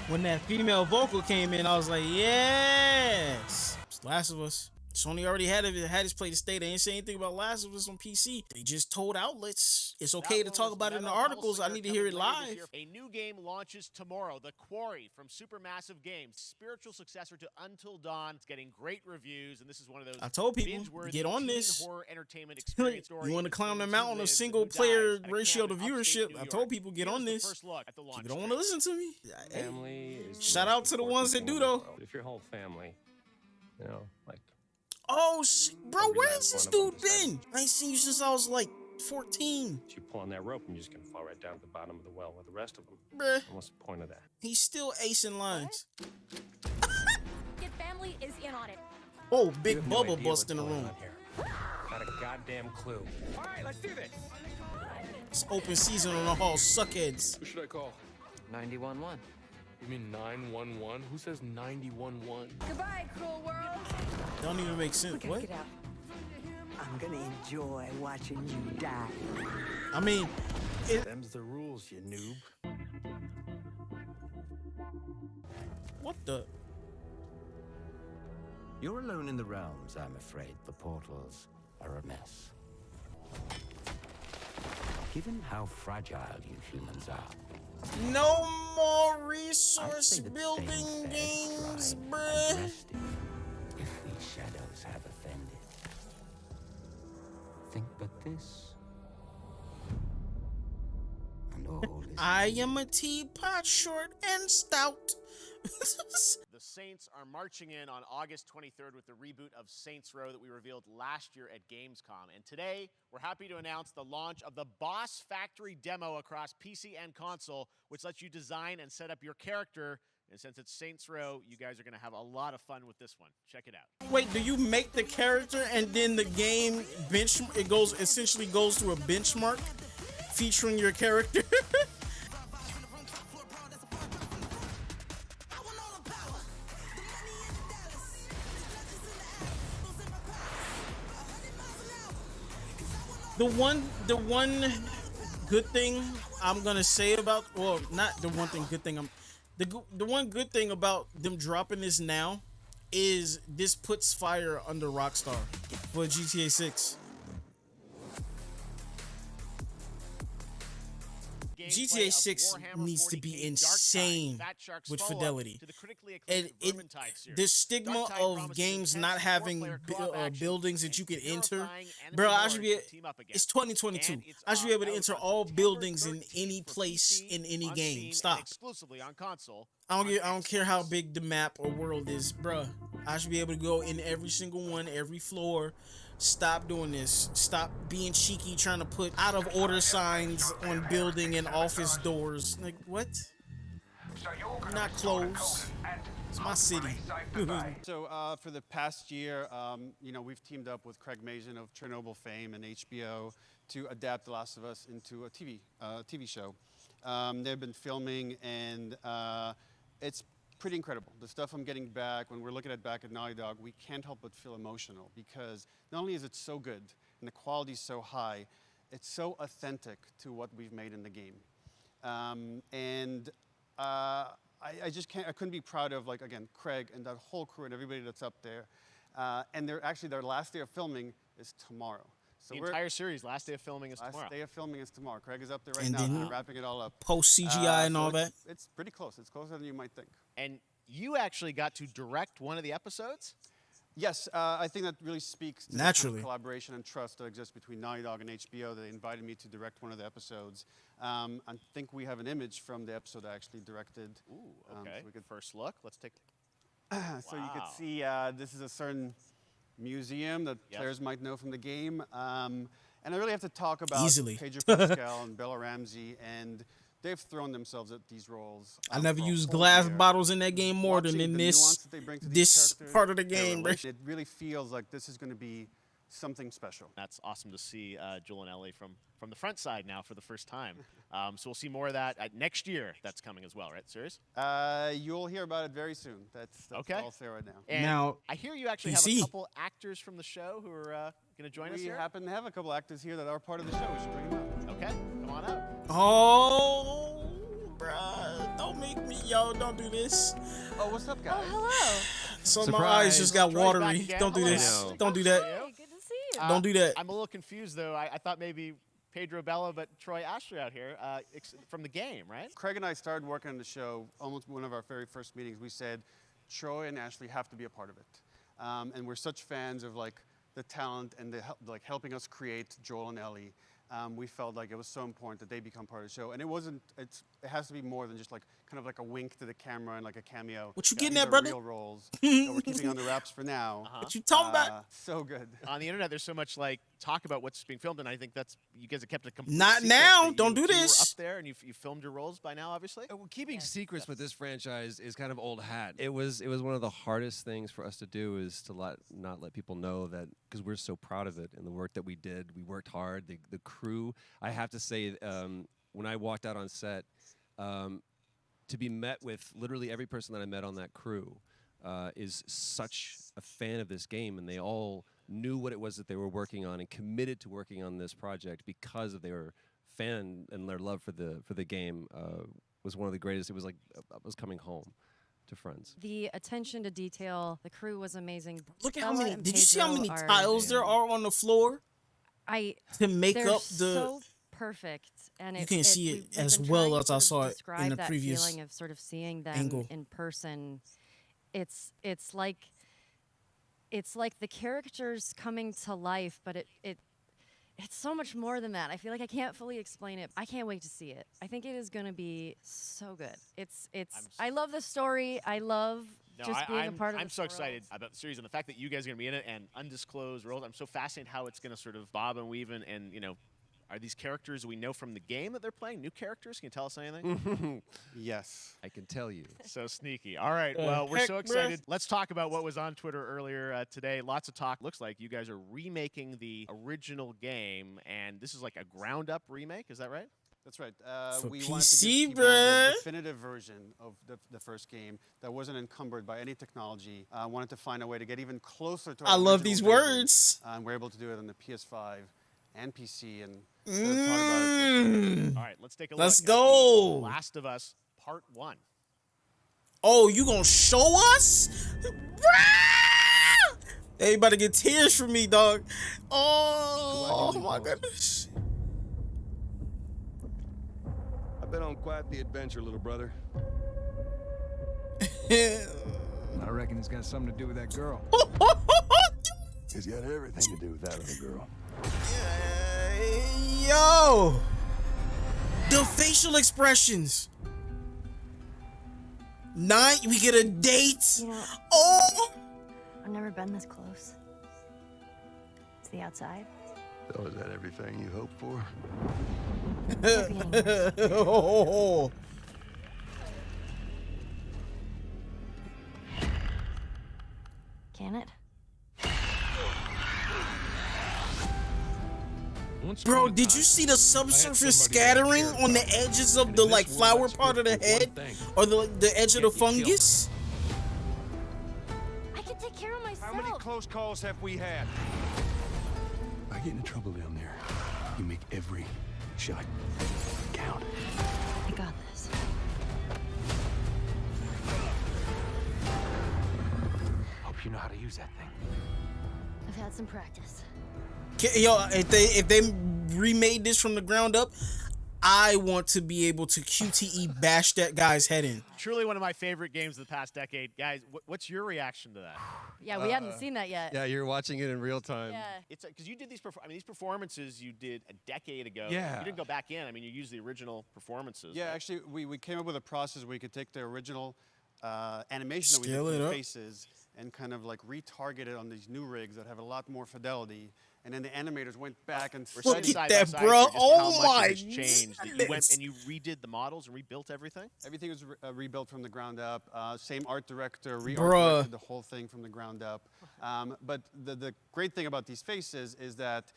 [SPEAKER 1] When that female vocal came in, I was like, yes! It's Last of Us. Sony already had its play to stay. They didn't say anything about Last of Us on PC. They just told outlets it's okay to talk about it in the articles. I need to hear it live.
[SPEAKER 2] A new game launches tomorrow, The Quarry from Supermassive Games. Spiritual successor to Until Dawn. It's getting great reviews, and this is one of those
[SPEAKER 1] I told people, get on this.
[SPEAKER 2] Horror entertainment experience story.
[SPEAKER 1] You want to climb the mountain of single player ratio to viewership? I told people, get on this. People don't want to listen to me.
[SPEAKER 7] Family is
[SPEAKER 1] shout out to the ones that do though.
[SPEAKER 7] If your whole family, you know, like.
[SPEAKER 1] Oh, bro, where has this dude been? I ain't seen you since I was like 14.
[SPEAKER 7] You pull on that rope and you're just gonna fall right down to the bottom of the well with the rest of them.
[SPEAKER 1] Bruh.
[SPEAKER 7] What's the point of that?
[SPEAKER 1] He's still acing lines.
[SPEAKER 16] Your family is in on it.
[SPEAKER 1] Oh, big bubble bust in the room.
[SPEAKER 7] Not a goddamn clue. All right, let's do this.
[SPEAKER 1] It's open season on all suckheads.
[SPEAKER 11] Who should I call?
[SPEAKER 12] 911.
[SPEAKER 11] You mean 911? Who says 911?
[SPEAKER 16] Goodbye, cruel world.
[SPEAKER 1] Don't even make sense. What?
[SPEAKER 12] Get out. I'm gonna enjoy watching you die.
[SPEAKER 1] I mean,
[SPEAKER 23] them's the rules, you noob.
[SPEAKER 1] What the?
[SPEAKER 23] You're alone in the realms, I'm afraid. The portals are a mess. Given how fragile you humans are.
[SPEAKER 1] No more resource building games, bruh.
[SPEAKER 23] If these shadows have offended, think but this. And all is
[SPEAKER 1] I am a teapot, short and stout.
[SPEAKER 2] The Saints are marching in on August 23rd with the reboot of Saints Row that we revealed last year at Gamescom. And today, we're happy to announce the launch of the Boss Factory demo across PC and console, which lets you design and set up your character. And since it's Saints Row, you guys are going to have a lot of fun with this one. Check it out.
[SPEAKER 1] Wait, do you make the character and then the game essentially goes through a benchmark featuring your character. The one good thing I'm gonna say about, well, not the one thing good thing the one good thing about them dropping this now is this puts fire under Rockstar for GTA 6. GTA 6 needs to be insane with fidelity. And the stigma of games not having buildings that you can enter, bro, it's 2022. I should be able to enter all buildings in any place in any game. Stop.
[SPEAKER 2] Exclusively on console.
[SPEAKER 1] I don't care how big the map or world is, bro. I should be able to go in every single one, every floor. Stop doing this. Stop being cheeky, trying to put out of order signs on building and office doors. Like, what? Not close. It's my city.
[SPEAKER 5] So for the past year, you know, we've teamed up with Craig Mazin of Chernobyl fame and HBO to adapt The Last of Us into a TV show. They've been filming, and it's pretty incredible. The stuff I'm getting back, when we're looking at back at Naughty Dog, we can't help but feel emotional, because not only is it so good and the quality is so high, it's so authentic to what we've made in the game. I just can't, I couldn't be proud of, like, again, Craig and that whole crew and everybody that's up there. And their last day of filming is tomorrow. So
[SPEAKER 2] the entire series, last day of filming is tomorrow.
[SPEAKER 5] Last day of filming is tomorrow. Craig is up there right
[SPEAKER 1] And
[SPEAKER 5] now,
[SPEAKER 1] then
[SPEAKER 5] wrapping it all up.
[SPEAKER 1] Post CGI and all that.
[SPEAKER 5] It's pretty close. It's closer than you might think.
[SPEAKER 2] And you actually got to direct one of the episodes?
[SPEAKER 5] Yes, I think that really speaks to the kind of collaboration and trust that exists between Naughty Dog and HBO. They invited me to direct one of the episodes. I think we have an image from the episode I actually directed.
[SPEAKER 2] Ooh, okay. So we could first look. Let's take.
[SPEAKER 5] So you could see this is a certain museum that players might know from the game. And I really have to talk about Pedro Pascal and Bella Ramsey, and they've thrown themselves at these roles.
[SPEAKER 1] I never used glass bottles in that game more than in this part of the game.
[SPEAKER 5] It really feels like this is going to be something special.
[SPEAKER 2] That's awesome to see Joel and Ellie from the front side now for the first time. So we'll see more of that next year. That's coming as well, right? Serious?
[SPEAKER 5] You'll hear about it very soon. That's
[SPEAKER 2] okay.
[SPEAKER 5] all I'll say right now.
[SPEAKER 2] And
[SPEAKER 1] now,
[SPEAKER 2] I hear you actually have a couple actors from the show who are going to join us here.
[SPEAKER 5] We happen to have a couple actors here that are part of the show. We should bring them up.
[SPEAKER 2] Okay, come on up.
[SPEAKER 1] Oh, bruh. Don't make me, don't do this.
[SPEAKER 5] Oh, what's up, guys?
[SPEAKER 10] Oh, hello.
[SPEAKER 1] So my eyes just got watery. Don't do this. Don't do that.
[SPEAKER 10] Hey, good to see you.
[SPEAKER 1] Don't do that.
[SPEAKER 2] I'm a little confused, though. I thought maybe Pedro Bella, but Troy Ashley out here from the game, right?
[SPEAKER 5] Craig and I started working on the show almost one of our very first meetings. We said, Troy and Ashley have to be a part of it. And we're such fans of, like, the talent and the helping us create Joel and Ellie. We felt like it was so important that they become part of the show, and it has to be more than just like kind of like a wink to the camera and like a cameo.
[SPEAKER 1] What you getting
[SPEAKER 5] at,
[SPEAKER 1] brother?
[SPEAKER 5] Real roles that we're keeping under wraps for now.
[SPEAKER 1] What you talking about?
[SPEAKER 5] So good.
[SPEAKER 2] On the internet, there's so much like talk about what's being filmed, and I think that's you guys have kept it complete.
[SPEAKER 1] Not
[SPEAKER 2] secret
[SPEAKER 1] now.
[SPEAKER 2] that
[SPEAKER 1] Don't do
[SPEAKER 2] you
[SPEAKER 1] this.
[SPEAKER 2] were up there, and you filmed your roles by now, obviously.
[SPEAKER 13] Well, keeping secrets with this franchise is kind of old hat. It was one of the hardest things for us to do, is to not let people know that, because we're so proud of it and the work that we did. We worked hard. The crew. I have to say, when I walked out on set, to be met with literally every person that I met on that crew is such a fan of this game, and they all knew what it was that they were working on and committed to working on this project because of their fan and their love for the game was one of the greatest. It was like I was coming home to friends.
[SPEAKER 9] The attention to detail, the crew was amazing.
[SPEAKER 1] Look at how many. Did you see how many tiles there are on the floor? To make up the.
[SPEAKER 9] So perfect, and
[SPEAKER 1] you can see it as well as I saw it in the previous
[SPEAKER 9] feeling of sort of seeing them
[SPEAKER 1] angle.
[SPEAKER 9] In person. It's like the characters coming to life, but it's so much more than that. I feel like I can't fully explain it. I can't wait to see it. I think it is going to be so good. I love the story. I love just being a part of
[SPEAKER 2] I'm so excited about the series and the fact that you guys are going to be in it and undisclosed roles. I'm so fascinated how it's going to sort of bob and weave and Are these characters we know from the game that they're playing? New characters? Can you tell us anything?
[SPEAKER 5] Yes.
[SPEAKER 13] I can tell you.
[SPEAKER 2] So sneaky. All right. Well, we're so excited. Let's talk about what was on Twitter earlier today. Lots of talk. Looks like you guys are remaking the original game, and this is like a ground-up remake. Is that right?
[SPEAKER 5] That's right.
[SPEAKER 1] For
[SPEAKER 5] we
[SPEAKER 1] PC,
[SPEAKER 5] wanted to give people
[SPEAKER 1] bruh.
[SPEAKER 5] the definitive version of the first game that wasn't encumbered by any technology. Wanted to find a way to get even closer to our
[SPEAKER 1] I love
[SPEAKER 5] original
[SPEAKER 1] these
[SPEAKER 5] vision.
[SPEAKER 1] words.
[SPEAKER 5] We're able to do it on the PS5 and PC, and talk about it.
[SPEAKER 2] All right, let's take a
[SPEAKER 1] Let's
[SPEAKER 2] look.
[SPEAKER 1] go.
[SPEAKER 2] At The Last of Us Part 1.
[SPEAKER 1] Oh, you gonna show us? Everybody get tears from me, dog. Oh my goodness.
[SPEAKER 8] I've been on quite the adventure, little brother.
[SPEAKER 14] I reckon it's got something to do with that girl.
[SPEAKER 8] It's got everything to do with that little girl.
[SPEAKER 1] Yo, the facial expressions. We get a date.
[SPEAKER 9] You know,
[SPEAKER 1] Oh,
[SPEAKER 9] I've never been this close. It's the outside.
[SPEAKER 8] So is that everything you hoped for?
[SPEAKER 1] Oh.
[SPEAKER 9] Can it?
[SPEAKER 1] Bro, did you see the subsurface scattering on the edges of the like flower part of the head, or the edge of the fungus?
[SPEAKER 9] I can take care of myself.
[SPEAKER 8] How many close calls have we had?
[SPEAKER 25] I get into trouble down there. You make every shot count.
[SPEAKER 9] I got this.
[SPEAKER 7] Hope you know how to use that thing.
[SPEAKER 9] I've had some practice.
[SPEAKER 1] Yo, if they remade this from the ground up, I want to be able to QTE bash that guy's head in.
[SPEAKER 2] Truly one of my favorite games of the past decade. Guys, what's your reaction to that?
[SPEAKER 9] Yeah, we hadn't seen that yet.
[SPEAKER 13] Yeah, you're watching it in real time.
[SPEAKER 9] Yeah.
[SPEAKER 2] It's because you did these. These performances you did a decade ago.
[SPEAKER 13] Yeah.
[SPEAKER 2] You didn't go back in. I mean, you used the original performances.
[SPEAKER 5] Yeah,
[SPEAKER 2] right?
[SPEAKER 5] actually, we came up with a process where we could take the original animation that we
[SPEAKER 1] Scale
[SPEAKER 5] did
[SPEAKER 1] it
[SPEAKER 5] for
[SPEAKER 1] up.
[SPEAKER 5] faces and kind of like retarget it on these new rigs that have a lot more fidelity. And then the animators went back and
[SPEAKER 1] Look at
[SPEAKER 2] side
[SPEAKER 1] that,
[SPEAKER 2] by side
[SPEAKER 1] bro.
[SPEAKER 2] here, just
[SPEAKER 1] Oh
[SPEAKER 2] how much
[SPEAKER 1] my
[SPEAKER 2] it has changed. That you went
[SPEAKER 1] goodness.
[SPEAKER 2] and you redid the models and rebuilt everything.
[SPEAKER 5] Everything was rebuilt from the ground up. Same art director,
[SPEAKER 1] Bruh.
[SPEAKER 5] re-art-directed the whole thing from the ground up. But the great thing about these faces is that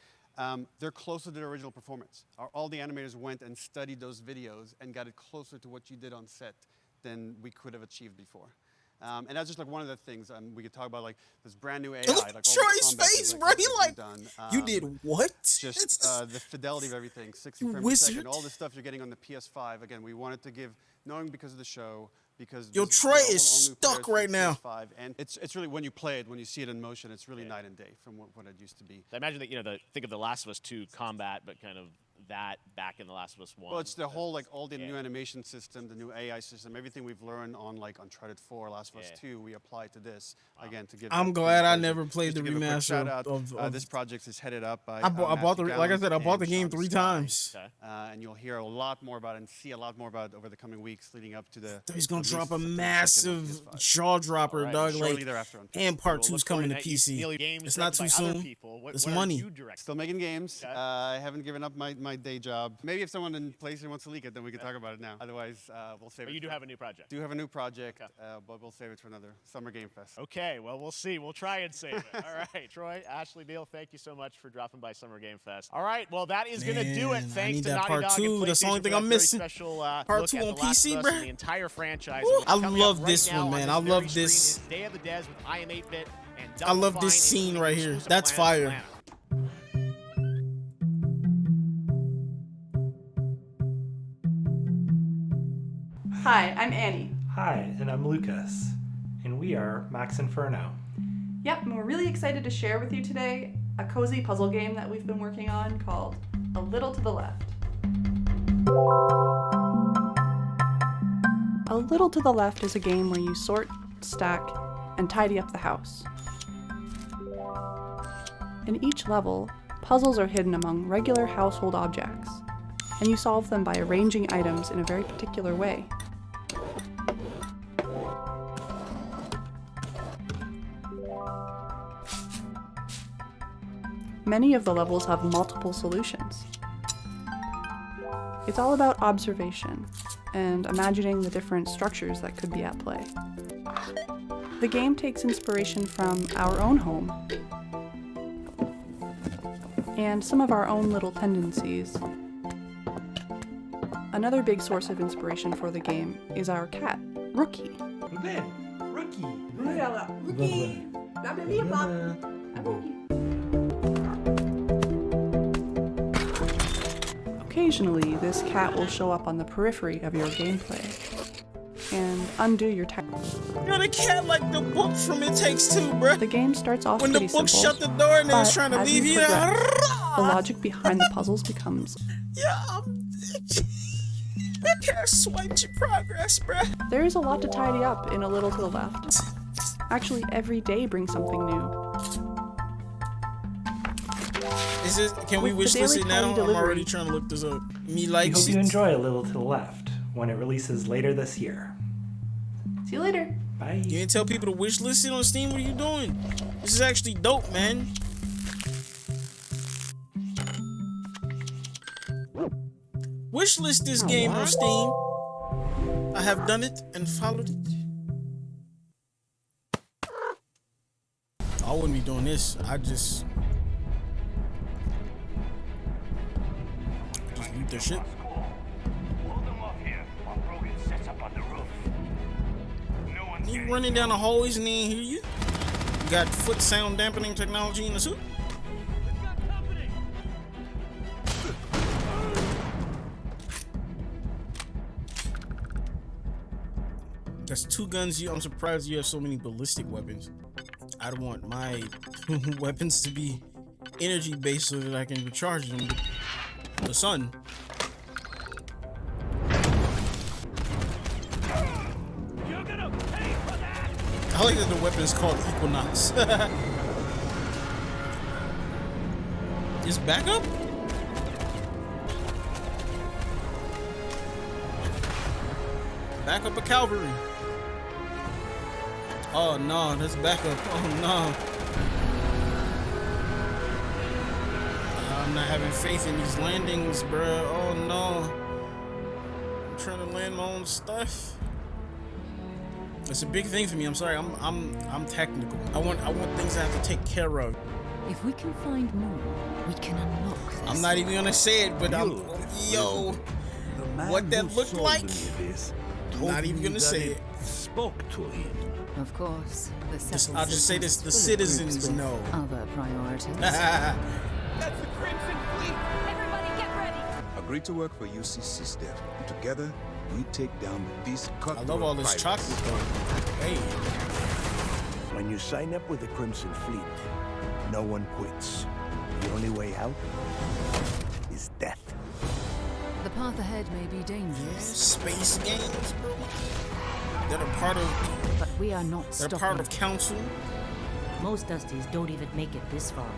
[SPEAKER 5] they're closer to the original performance. All the animators went and studied those videos and got it closer to what you did on set than we could have achieved before. And that's just like one of the things we could talk about, like this brand new AI.
[SPEAKER 1] Look
[SPEAKER 5] like
[SPEAKER 1] at
[SPEAKER 5] all the
[SPEAKER 1] Troy's
[SPEAKER 5] combat
[SPEAKER 1] face,
[SPEAKER 5] that
[SPEAKER 1] bro. He
[SPEAKER 5] we've
[SPEAKER 1] like,
[SPEAKER 5] done.
[SPEAKER 1] you did what?
[SPEAKER 5] Just the fidelity of everything, 60
[SPEAKER 1] You
[SPEAKER 5] frames per
[SPEAKER 1] wizard.
[SPEAKER 5] second, all the stuff you're getting on the PS5. Again, we wanted to give, knowing because of the show, because
[SPEAKER 1] Yo,
[SPEAKER 5] this
[SPEAKER 1] Troy
[SPEAKER 5] all
[SPEAKER 1] is
[SPEAKER 5] new
[SPEAKER 1] stuck
[SPEAKER 5] players for
[SPEAKER 1] right now.
[SPEAKER 5] PS5, and it's really, when you play it, when you see it in motion, it's really night and day from what it used to be.
[SPEAKER 2] I imagine that think of The Last of Us 2 combat, but kind of that back in The Last of Us 1.
[SPEAKER 5] Well, it's the whole, like, all the new animation system, the new AI system, everything we've learned on, like, Uncharted 4, Last of Us 2, we apply to this, again, to give...
[SPEAKER 1] I'm
[SPEAKER 5] that
[SPEAKER 1] glad I
[SPEAKER 5] version.
[SPEAKER 1] never played
[SPEAKER 5] Just
[SPEAKER 1] the
[SPEAKER 5] to give a quick
[SPEAKER 1] remaster
[SPEAKER 5] shout-out,
[SPEAKER 1] of
[SPEAKER 5] this project is headed up by
[SPEAKER 1] I bought the,
[SPEAKER 5] Matthew
[SPEAKER 1] like I said, I
[SPEAKER 5] Gallant
[SPEAKER 1] bought the
[SPEAKER 5] and
[SPEAKER 1] game
[SPEAKER 5] Sean
[SPEAKER 1] 3
[SPEAKER 5] Sky.
[SPEAKER 1] times.
[SPEAKER 5] And you'll hear a lot more about it and see a lot more about it over the coming weeks leading up to the...
[SPEAKER 1] He's gonna
[SPEAKER 5] release
[SPEAKER 1] drop a
[SPEAKER 5] September 2nd on
[SPEAKER 1] massive
[SPEAKER 5] PS5.
[SPEAKER 1] jaw dropper,
[SPEAKER 5] Right,
[SPEAKER 1] dog.
[SPEAKER 5] shortly
[SPEAKER 1] Like,
[SPEAKER 5] thereafter on
[SPEAKER 1] and part
[SPEAKER 2] We'll
[SPEAKER 1] 2's
[SPEAKER 2] look
[SPEAKER 1] coming to
[SPEAKER 2] forward to
[SPEAKER 1] PC.
[SPEAKER 2] Neil, games
[SPEAKER 1] It's not too
[SPEAKER 2] directed by other
[SPEAKER 1] soon.
[SPEAKER 2] people.
[SPEAKER 1] It's
[SPEAKER 2] What are
[SPEAKER 1] money.
[SPEAKER 2] you directing?
[SPEAKER 5] Still making games. I haven't given up my day job. Maybe if someone in PlayStation wants to leak it, then we can talk about it now. Otherwise, we'll save it.
[SPEAKER 2] But you do have a new project.
[SPEAKER 5] Do have a new project, but we'll save it for another Summer Game Fest.
[SPEAKER 2] Okay, well, we'll see. We'll try and save it. All right, Troy, Ashley, Neil, thank you so much for dropping by Summer Game Fest. All right, well, that is going to do it.
[SPEAKER 1] Man, I
[SPEAKER 2] Thanks
[SPEAKER 1] need
[SPEAKER 2] to
[SPEAKER 1] that
[SPEAKER 2] Naughty
[SPEAKER 1] part
[SPEAKER 2] Dog
[SPEAKER 1] 2.
[SPEAKER 2] and
[SPEAKER 1] That's the only
[SPEAKER 2] PlayStation
[SPEAKER 1] thing
[SPEAKER 2] for
[SPEAKER 1] I'm
[SPEAKER 2] that very
[SPEAKER 1] missing.
[SPEAKER 2] Special,
[SPEAKER 1] Part
[SPEAKER 2] look
[SPEAKER 1] 2
[SPEAKER 2] at
[SPEAKER 1] on
[SPEAKER 2] The Last
[SPEAKER 1] PC,
[SPEAKER 2] of Us
[SPEAKER 1] bruh.
[SPEAKER 2] and the entire franchise.
[SPEAKER 1] Woo,
[SPEAKER 2] What's
[SPEAKER 1] I
[SPEAKER 2] coming up
[SPEAKER 1] love
[SPEAKER 2] right
[SPEAKER 1] this
[SPEAKER 2] now
[SPEAKER 1] one,
[SPEAKER 2] on
[SPEAKER 1] man.
[SPEAKER 2] this
[SPEAKER 1] I
[SPEAKER 2] very
[SPEAKER 1] love
[SPEAKER 2] screen
[SPEAKER 1] this.
[SPEAKER 2] is Day of the Dead with I Am 8-Bit and
[SPEAKER 1] I love
[SPEAKER 2] Double
[SPEAKER 1] this
[SPEAKER 2] Fine,
[SPEAKER 1] scene right here.
[SPEAKER 2] exclusive
[SPEAKER 1] That's
[SPEAKER 2] Planet
[SPEAKER 1] fire.
[SPEAKER 2] Atlanta.
[SPEAKER 15] Hi, I'm Annie.
[SPEAKER 17] Hi, and I'm Lucas, and we are Max Inferno.
[SPEAKER 15] Yep, and we're really excited to share with you today a cozy puzzle game that we've been working on called A Little to the Left. A Little to the Left is a game where you sort, stack, and tidy up the house. In each level, puzzles are hidden among regular household objects, and you solve them by arranging items in a very particular way. Many of the levels have multiple solutions, It's all about observation and imagining the different structures that could be at play. The game takes inspiration from our own home and some of our own little tendencies. Another big source of inspiration for the game is our cat, Rookie. Occasionally, this cat will show up on the periphery of your gameplay and undo your
[SPEAKER 1] You're the cat like the book from It Takes Two, bruh.
[SPEAKER 15] The game starts off
[SPEAKER 1] when
[SPEAKER 15] pretty
[SPEAKER 1] the book
[SPEAKER 15] simple,
[SPEAKER 1] shut the door and they was
[SPEAKER 15] but
[SPEAKER 1] trying to
[SPEAKER 15] as
[SPEAKER 1] leave
[SPEAKER 15] you
[SPEAKER 1] you.
[SPEAKER 15] progress, the logic behind the puzzles becomes
[SPEAKER 1] I can't swipe your progress, bruh.
[SPEAKER 15] There is a lot to tidy up in a little to the left. Actually, every day brings something new.
[SPEAKER 1] Is this, can we wish list it now? I'm already trying to look this up. Me
[SPEAKER 17] We
[SPEAKER 1] like
[SPEAKER 17] hope you enjoy A Little to the Left when it releases later this year.
[SPEAKER 15] See you later.
[SPEAKER 17] Bye.
[SPEAKER 1] You didn't tell people to wish list it on Steam? What are you doing? This is actually dope, man. Wish list this game on Steam. I have done it and followed it. I wouldn't be doing this. I just loot their shit. You running down the hallways and they ain't hear you? You got foot sound dampening technology in the suit? That's 2 guns. I'm surprised you have so many ballistic weapons. I'd want my weapons to be energy based so that I can recharge them with the sun. I like that the weapon is called Equinox. Is backup? Backup of cavalry. Oh no, that's backup. Oh no. I'm not having faith in these landings, bruh. Oh no. I'm trying to land my own stuff. It's a big thing for me. I'm sorry. I'm technical. I want things I have to take care of.
[SPEAKER 4] If we can find more, we can unlock this.
[SPEAKER 1] I'm not even gonna say it, but yo, what that looked like. I'm not even gonna say it.
[SPEAKER 4] Spoke to him. Of course,
[SPEAKER 1] I'll just say this: the citizens know.
[SPEAKER 4] Other priorities.
[SPEAKER 24] That's the Crimson Fleet.
[SPEAKER 16] Everybody get ready.
[SPEAKER 18] Agree to work for UCC staff. Together, we take down these cutthroat
[SPEAKER 1] I love all this
[SPEAKER 18] pirates.
[SPEAKER 1] chocolate though. Hey.
[SPEAKER 8] When you sign up with the Crimson Fleet, no one quits. The only way out is death.
[SPEAKER 4] The path ahead may be dangerous.
[SPEAKER 1] Yeah, space games, bro. That are part of.
[SPEAKER 4] But we are not
[SPEAKER 1] They're
[SPEAKER 4] stopping.
[SPEAKER 1] part of council.
[SPEAKER 19] Most Dusties don't even make it this far.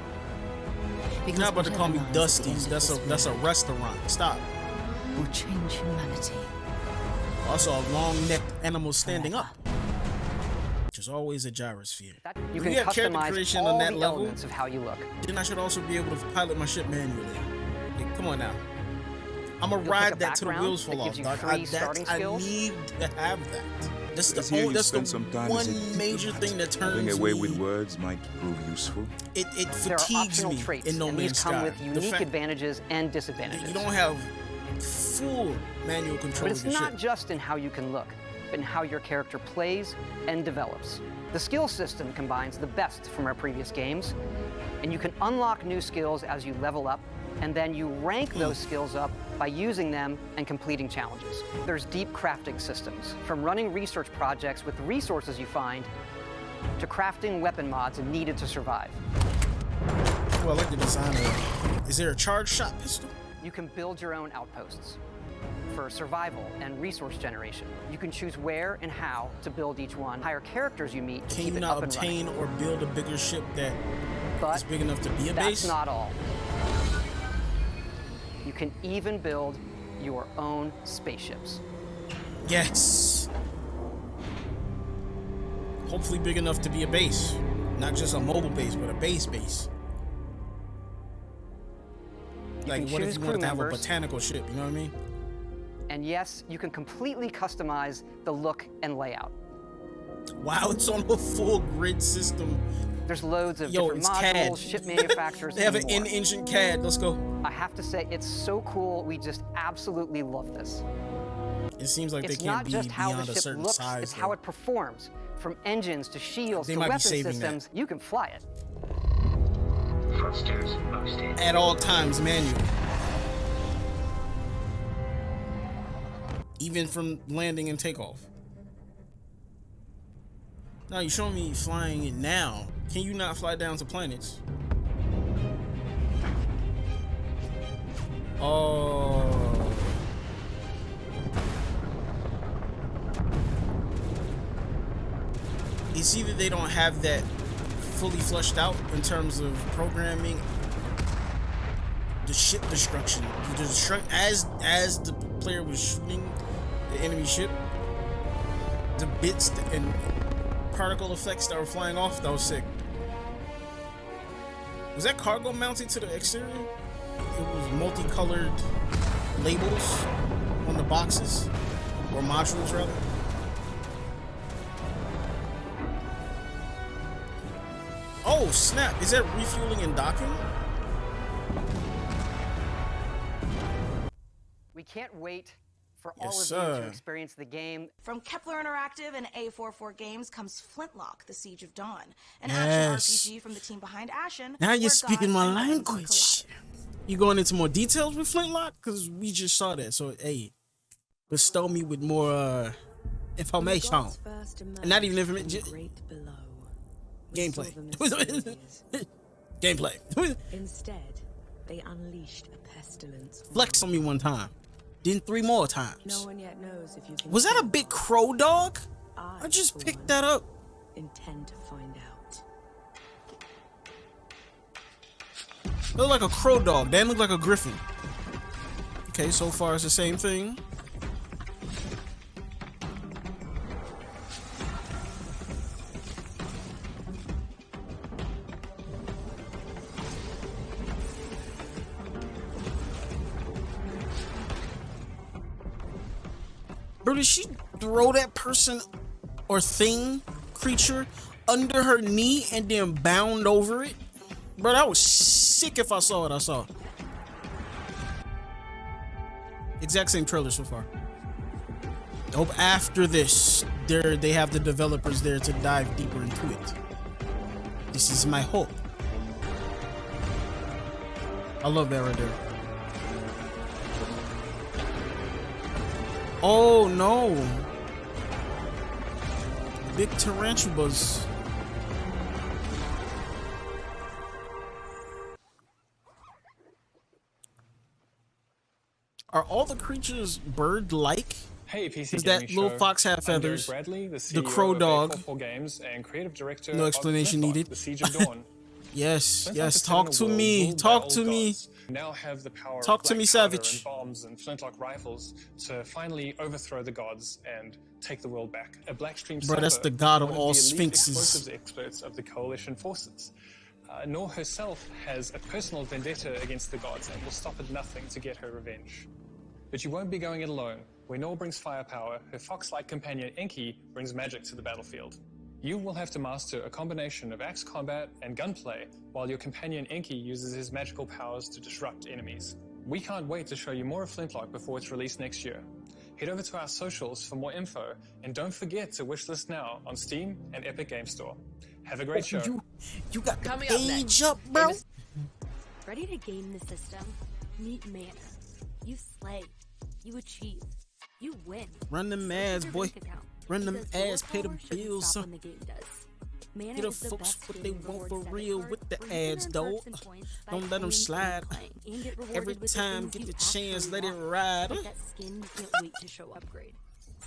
[SPEAKER 1] You're not about to call me Dusties. That's a restaurant. Stop.
[SPEAKER 4] Will change humanity.
[SPEAKER 1] Also, a long-necked animal standing up, which is always a gyrosphere.
[SPEAKER 21] You
[SPEAKER 1] If
[SPEAKER 21] can
[SPEAKER 1] we have character
[SPEAKER 21] customize
[SPEAKER 1] creation
[SPEAKER 21] all
[SPEAKER 1] on that
[SPEAKER 21] the
[SPEAKER 1] level,
[SPEAKER 21] elements of how you look.
[SPEAKER 1] then I should also be able to pilot my ship manually. Like, come on now. I'm gonna
[SPEAKER 21] You'll
[SPEAKER 1] ride
[SPEAKER 21] pick a
[SPEAKER 1] that till the
[SPEAKER 21] background
[SPEAKER 1] wheels fall
[SPEAKER 21] that
[SPEAKER 1] off,
[SPEAKER 21] gives you
[SPEAKER 1] dog.
[SPEAKER 21] free starting
[SPEAKER 1] I
[SPEAKER 21] skills.
[SPEAKER 1] need to have that. That's
[SPEAKER 18] Let's
[SPEAKER 1] the
[SPEAKER 18] hear
[SPEAKER 1] only,
[SPEAKER 18] you
[SPEAKER 1] that's
[SPEAKER 18] spend
[SPEAKER 1] the
[SPEAKER 18] some time as
[SPEAKER 1] one
[SPEAKER 18] a
[SPEAKER 1] major
[SPEAKER 18] diplomat.
[SPEAKER 1] thing that
[SPEAKER 18] Having
[SPEAKER 1] turns
[SPEAKER 18] a way
[SPEAKER 1] me.
[SPEAKER 18] with words might prove useful.
[SPEAKER 1] It
[SPEAKER 21] There are
[SPEAKER 1] fatigues
[SPEAKER 21] optional
[SPEAKER 1] me
[SPEAKER 21] traits,
[SPEAKER 1] in No
[SPEAKER 21] and
[SPEAKER 1] Man's
[SPEAKER 21] these come
[SPEAKER 1] Sky.
[SPEAKER 21] with
[SPEAKER 1] The
[SPEAKER 21] unique
[SPEAKER 1] fact
[SPEAKER 21] advantages and disadvantages.
[SPEAKER 1] you don't have full manual control
[SPEAKER 21] But it's
[SPEAKER 1] of your
[SPEAKER 21] not
[SPEAKER 1] ship.
[SPEAKER 21] just in how you can look, but in how your character plays and develops. The skill system combines the best from our previous games, and you can unlock new skills as you level up, and then you rank those skills up by using them and completing challenges. There's deep crafting systems, from running research projects with resources you find, to crafting weapon mods needed to survive.
[SPEAKER 1] Well, I like the design of it. Is there a charge shot pistol?
[SPEAKER 21] You can build your own outposts for survival and resource generation. You can choose where and how to build each one, hire characters you meet to
[SPEAKER 1] Can
[SPEAKER 21] keep
[SPEAKER 1] you
[SPEAKER 21] it
[SPEAKER 1] not
[SPEAKER 21] up and running.
[SPEAKER 1] obtain or build a bigger ship that
[SPEAKER 21] But
[SPEAKER 1] is big enough to be a
[SPEAKER 21] that's
[SPEAKER 1] base?
[SPEAKER 21] not all. You can even build your own spaceships.
[SPEAKER 1] Yes. Hopefully big enough to be a base. Not just a mobile base, but a base.
[SPEAKER 21] You
[SPEAKER 1] Like,
[SPEAKER 21] can
[SPEAKER 1] what if
[SPEAKER 21] choose
[SPEAKER 1] you
[SPEAKER 21] crew
[SPEAKER 1] wanted to have a
[SPEAKER 21] members.
[SPEAKER 1] botanical ship? You know what I mean?
[SPEAKER 21] And yes, you can completely customize the look and layout.
[SPEAKER 1] Wow, it's on a full grid system.
[SPEAKER 21] There's loads of different
[SPEAKER 1] it's
[SPEAKER 21] modules,
[SPEAKER 1] CAD.
[SPEAKER 21] ship manufacturers,
[SPEAKER 1] They have
[SPEAKER 21] and
[SPEAKER 1] an
[SPEAKER 21] more.
[SPEAKER 1] in-engine CAD. Let's go.
[SPEAKER 21] I have to say, it's so cool. We just absolutely love this.
[SPEAKER 1] It seems like
[SPEAKER 21] It's
[SPEAKER 1] they can't
[SPEAKER 21] not
[SPEAKER 1] be
[SPEAKER 21] just how the
[SPEAKER 1] beyond a
[SPEAKER 21] ship
[SPEAKER 1] certain
[SPEAKER 21] looks,
[SPEAKER 1] size.
[SPEAKER 21] it's how it performs. From engines to shields
[SPEAKER 1] They
[SPEAKER 21] to
[SPEAKER 1] might be
[SPEAKER 21] weapon
[SPEAKER 1] saving
[SPEAKER 21] systems, you can fly it.
[SPEAKER 1] At all times, manual. Even from landing and takeoff. Now you're showing me flying it now. Can you not fly down to planets? Oh. It's either they don't have that fully fleshed out in terms of programming, the ship destruction, as the player was shooting the enemy ship, the bits and particle effects that were flying off, that was sick. Was that cargo mounted to the exterior? It was multicolored labels on the boxes, or modules rather. Oh snap, is that refueling and docking?
[SPEAKER 21] We can't wait for
[SPEAKER 1] Yes,
[SPEAKER 21] all of
[SPEAKER 1] sir.
[SPEAKER 21] you to experience the game.
[SPEAKER 3] From Kepler Interactive and A44 Games comes Flintlock, The Siege of Dawn, an
[SPEAKER 1] Yes.
[SPEAKER 3] action RPG from the team behind Ashen.
[SPEAKER 1] Now you're
[SPEAKER 3] where
[SPEAKER 1] speaking
[SPEAKER 3] gods
[SPEAKER 1] my
[SPEAKER 3] and villains
[SPEAKER 1] language. You going into more details with Flintlock? Because we just saw that. So, hey, bestow me with more information. And not even information. Gameplay. Gameplay.
[SPEAKER 6] Instead, they unleashed a pestilence.
[SPEAKER 1] Flex on me one time. Then 3 more times.
[SPEAKER 6] No one yet knows if you can.
[SPEAKER 1] Was that a big crow dog? I just picked that up.
[SPEAKER 6] Intend to find out.
[SPEAKER 1] It looked like a crow dog. That looked like a griffin. Okay, so far it's the same thing. Bro, did she throw that person or thing, creature, under her knee and then bound over it? Bro, that was sick if I saw what I saw. Exact same trailer so far. I hope after this, they have the developers there to dive deeper into it. This is my hope. I love that right there. Oh no! Big tarantulas. Are all the creatures bird-like?
[SPEAKER 11] Hey, PC
[SPEAKER 1] Does
[SPEAKER 11] Gaming
[SPEAKER 1] that little
[SPEAKER 11] Show.
[SPEAKER 1] fox have
[SPEAKER 11] I'm
[SPEAKER 1] feathers?
[SPEAKER 11] Derek Bradley, the
[SPEAKER 1] The
[SPEAKER 11] CEO
[SPEAKER 1] crow
[SPEAKER 11] of
[SPEAKER 1] dog.
[SPEAKER 11] A44 Games and creative director
[SPEAKER 1] No
[SPEAKER 11] of
[SPEAKER 1] explanation
[SPEAKER 11] Flintlock,
[SPEAKER 1] needed.
[SPEAKER 11] The Siege of Dawn.
[SPEAKER 1] Yes,
[SPEAKER 11] Flintlock
[SPEAKER 1] yes.
[SPEAKER 11] is set
[SPEAKER 1] Talk
[SPEAKER 11] in a
[SPEAKER 1] to
[SPEAKER 11] world
[SPEAKER 1] me.
[SPEAKER 11] ruled by
[SPEAKER 1] Talk
[SPEAKER 11] old
[SPEAKER 1] to me.
[SPEAKER 11] gods who now have the power
[SPEAKER 1] Talk
[SPEAKER 11] of
[SPEAKER 1] to
[SPEAKER 11] black
[SPEAKER 1] me,
[SPEAKER 11] powder
[SPEAKER 1] Savage.
[SPEAKER 11] and bombs and flintlock rifles to finally overthrow the gods and take the world back. A Blackstream
[SPEAKER 1] Bro, that's
[SPEAKER 11] sniper,
[SPEAKER 1] the god of
[SPEAKER 11] one
[SPEAKER 1] all
[SPEAKER 11] the elite
[SPEAKER 1] sphinxes.
[SPEAKER 11] explosives experts of the coalition forces. Nor herself has a personal vendetta against the gods and will stop at nothing to get her revenge. But you won't be going it alone. Where Nor brings firepower, her fox-like companion Enki brings magic to the battlefield. You will have to master a combination of axe combat and gunplay, while your companion Enki uses his magical powers to disrupt enemies. We can't wait to show you more of Flintlock before it's released next year. Head over to our socials for more info, and don't forget to wishlist now on Steam and Epic Game Store. Have a great show.
[SPEAKER 1] You got the
[SPEAKER 6] Coming up
[SPEAKER 1] page
[SPEAKER 6] next.
[SPEAKER 1] up, bro.
[SPEAKER 16] Ready to game the system? Meet Mana. You slay. You achieve. You win.
[SPEAKER 1] Run them
[SPEAKER 16] Look at
[SPEAKER 1] ads,
[SPEAKER 16] your
[SPEAKER 1] boy.
[SPEAKER 16] bank account.
[SPEAKER 1] Run them
[SPEAKER 16] Because your
[SPEAKER 1] ads, pay the
[SPEAKER 16] power shouldn't
[SPEAKER 1] bills,
[SPEAKER 16] stop
[SPEAKER 1] son.
[SPEAKER 16] when the game does. Mana
[SPEAKER 1] Get the
[SPEAKER 16] is the
[SPEAKER 1] folks
[SPEAKER 16] best
[SPEAKER 1] what they
[SPEAKER 16] gaming
[SPEAKER 1] want for
[SPEAKER 16] rewards debit
[SPEAKER 1] real
[SPEAKER 16] card
[SPEAKER 1] with the
[SPEAKER 16] where you can
[SPEAKER 1] ads,
[SPEAKER 16] earn
[SPEAKER 1] though.
[SPEAKER 16] perks and points by
[SPEAKER 1] Don't let them
[SPEAKER 16] playing
[SPEAKER 1] slide.
[SPEAKER 16] and playing, and get rewarded
[SPEAKER 1] Every
[SPEAKER 16] with the
[SPEAKER 1] time
[SPEAKER 16] things
[SPEAKER 1] get
[SPEAKER 16] you
[SPEAKER 1] the chance,
[SPEAKER 16] actually
[SPEAKER 1] let it
[SPEAKER 16] want.
[SPEAKER 1] ride.
[SPEAKER 16] Like that skin you can't wait to show upgrade.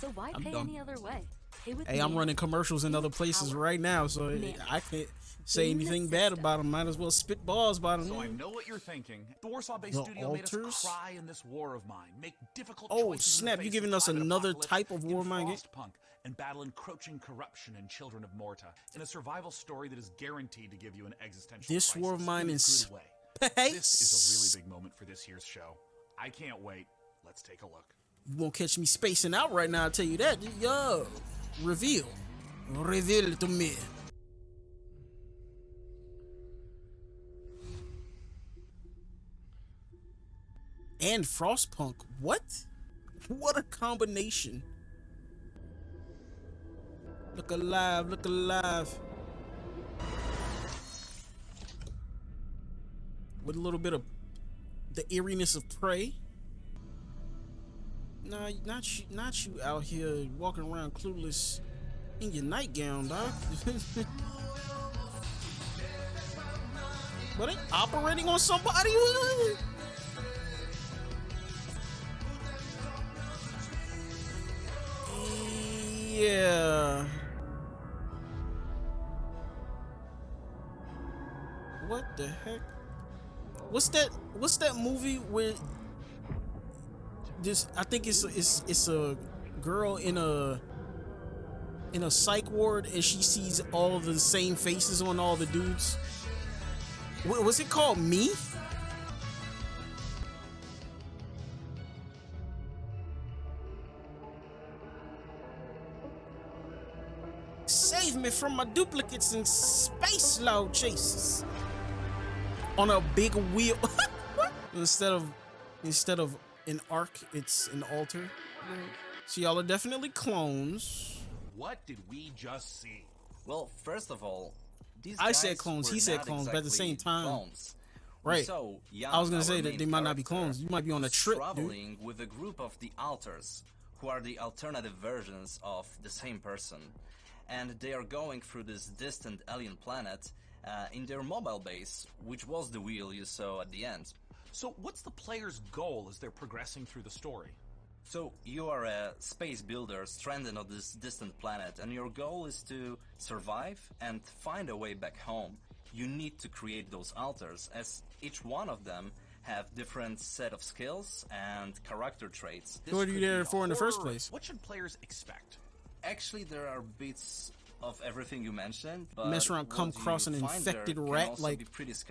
[SPEAKER 16] So why
[SPEAKER 1] I'm
[SPEAKER 16] pay
[SPEAKER 1] done.
[SPEAKER 16] any other way? Pay with
[SPEAKER 1] Hey, I'm
[SPEAKER 16] Mana.
[SPEAKER 1] running commercials in other places right now, so I can't say anything bad about them. Might as well spit balls about them.
[SPEAKER 20] So I know what you're thinking. The Warsaw-based
[SPEAKER 1] The
[SPEAKER 20] studio made
[SPEAKER 1] altars?
[SPEAKER 20] us cry in this war of mine. Make difficult
[SPEAKER 1] Oh,
[SPEAKER 20] choices in
[SPEAKER 1] snap,
[SPEAKER 20] the
[SPEAKER 1] you
[SPEAKER 20] face
[SPEAKER 1] giving
[SPEAKER 20] of
[SPEAKER 1] us
[SPEAKER 20] climate
[SPEAKER 1] another
[SPEAKER 20] apocalypse,
[SPEAKER 1] type of war
[SPEAKER 20] in
[SPEAKER 1] mind game?
[SPEAKER 20] Frostpunk, and battle encroaching corruption in Children of Morta, in a survival story that is guaranteed to give you an existential
[SPEAKER 1] This
[SPEAKER 20] crisis
[SPEAKER 1] war of mine
[SPEAKER 20] in a
[SPEAKER 1] is
[SPEAKER 20] good way. This is a really big moment for this year's show. I can't wait. Let's take a look.
[SPEAKER 1] You won't catch me spacing out right now, I'll tell you that. Yo, reveal it to me. And Frostpunk, what a combination. Look alive, look alive. With a little bit of the eeriness of Prey. Nah, not you out here walking around clueless in your nightgown, dog. But they operating on somebody? Yeah. What the heck? What's that movie where this, I think it's a girl in a psych ward and she sees all of the same faces on all the dudes. Was it called Me? Save me from my duplicates and space load chases. On a big wheel. instead of an arc, it's an altar. So y'all are definitely clones.
[SPEAKER 20] What did we just see?
[SPEAKER 10] Well, first of all, these
[SPEAKER 1] I
[SPEAKER 10] guys
[SPEAKER 1] said clones, he said clones, but at the same time,
[SPEAKER 10] clones.
[SPEAKER 1] right?
[SPEAKER 10] So,
[SPEAKER 1] I was gonna say that they might not be clones. You might be on a trip,
[SPEAKER 10] traveling
[SPEAKER 1] dude.
[SPEAKER 10] with a group of the alters, who are the alternative versions of the same person, and they are going through this distant alien planet in their mobile base, which was the wheel you saw at the end.
[SPEAKER 20] So what's the player's goal as they're progressing through the story?
[SPEAKER 10] So you are a space builder stranded on this distant planet, and your goal is to survive and find a way back home. You need to create those alters, as each one of them have different set of skills and character traits.
[SPEAKER 1] What are you there for in the first place?
[SPEAKER 20] What should players expect?
[SPEAKER 10] Actually, there are bits of everything you mentioned, but
[SPEAKER 1] Mess around, come across an infected rat. Like,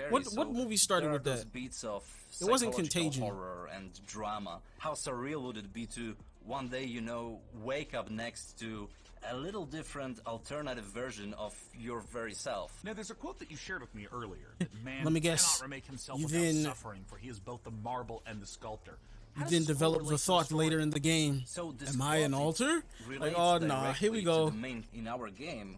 [SPEAKER 1] what movie started with that?
[SPEAKER 10] Beats of
[SPEAKER 1] it wasn't
[SPEAKER 10] psychological
[SPEAKER 1] Contagion.
[SPEAKER 10] Horror and drama. How surreal would it be to one day, you know, wake up next to a little different alternative version of your very self?
[SPEAKER 20] Now, there's a quote that you shared with me earlier. That man
[SPEAKER 1] Let me guess.
[SPEAKER 20] cannot remake himself
[SPEAKER 1] You
[SPEAKER 20] without
[SPEAKER 1] then-
[SPEAKER 20] suffering, for he is both the marble and the sculptor.
[SPEAKER 1] You then develop the thought later in the game.
[SPEAKER 10] So this
[SPEAKER 1] Am I an
[SPEAKER 10] quote
[SPEAKER 1] alter? Like,
[SPEAKER 10] relates
[SPEAKER 1] oh nah, here we
[SPEAKER 10] directly
[SPEAKER 1] go.
[SPEAKER 10] to the main, in our game,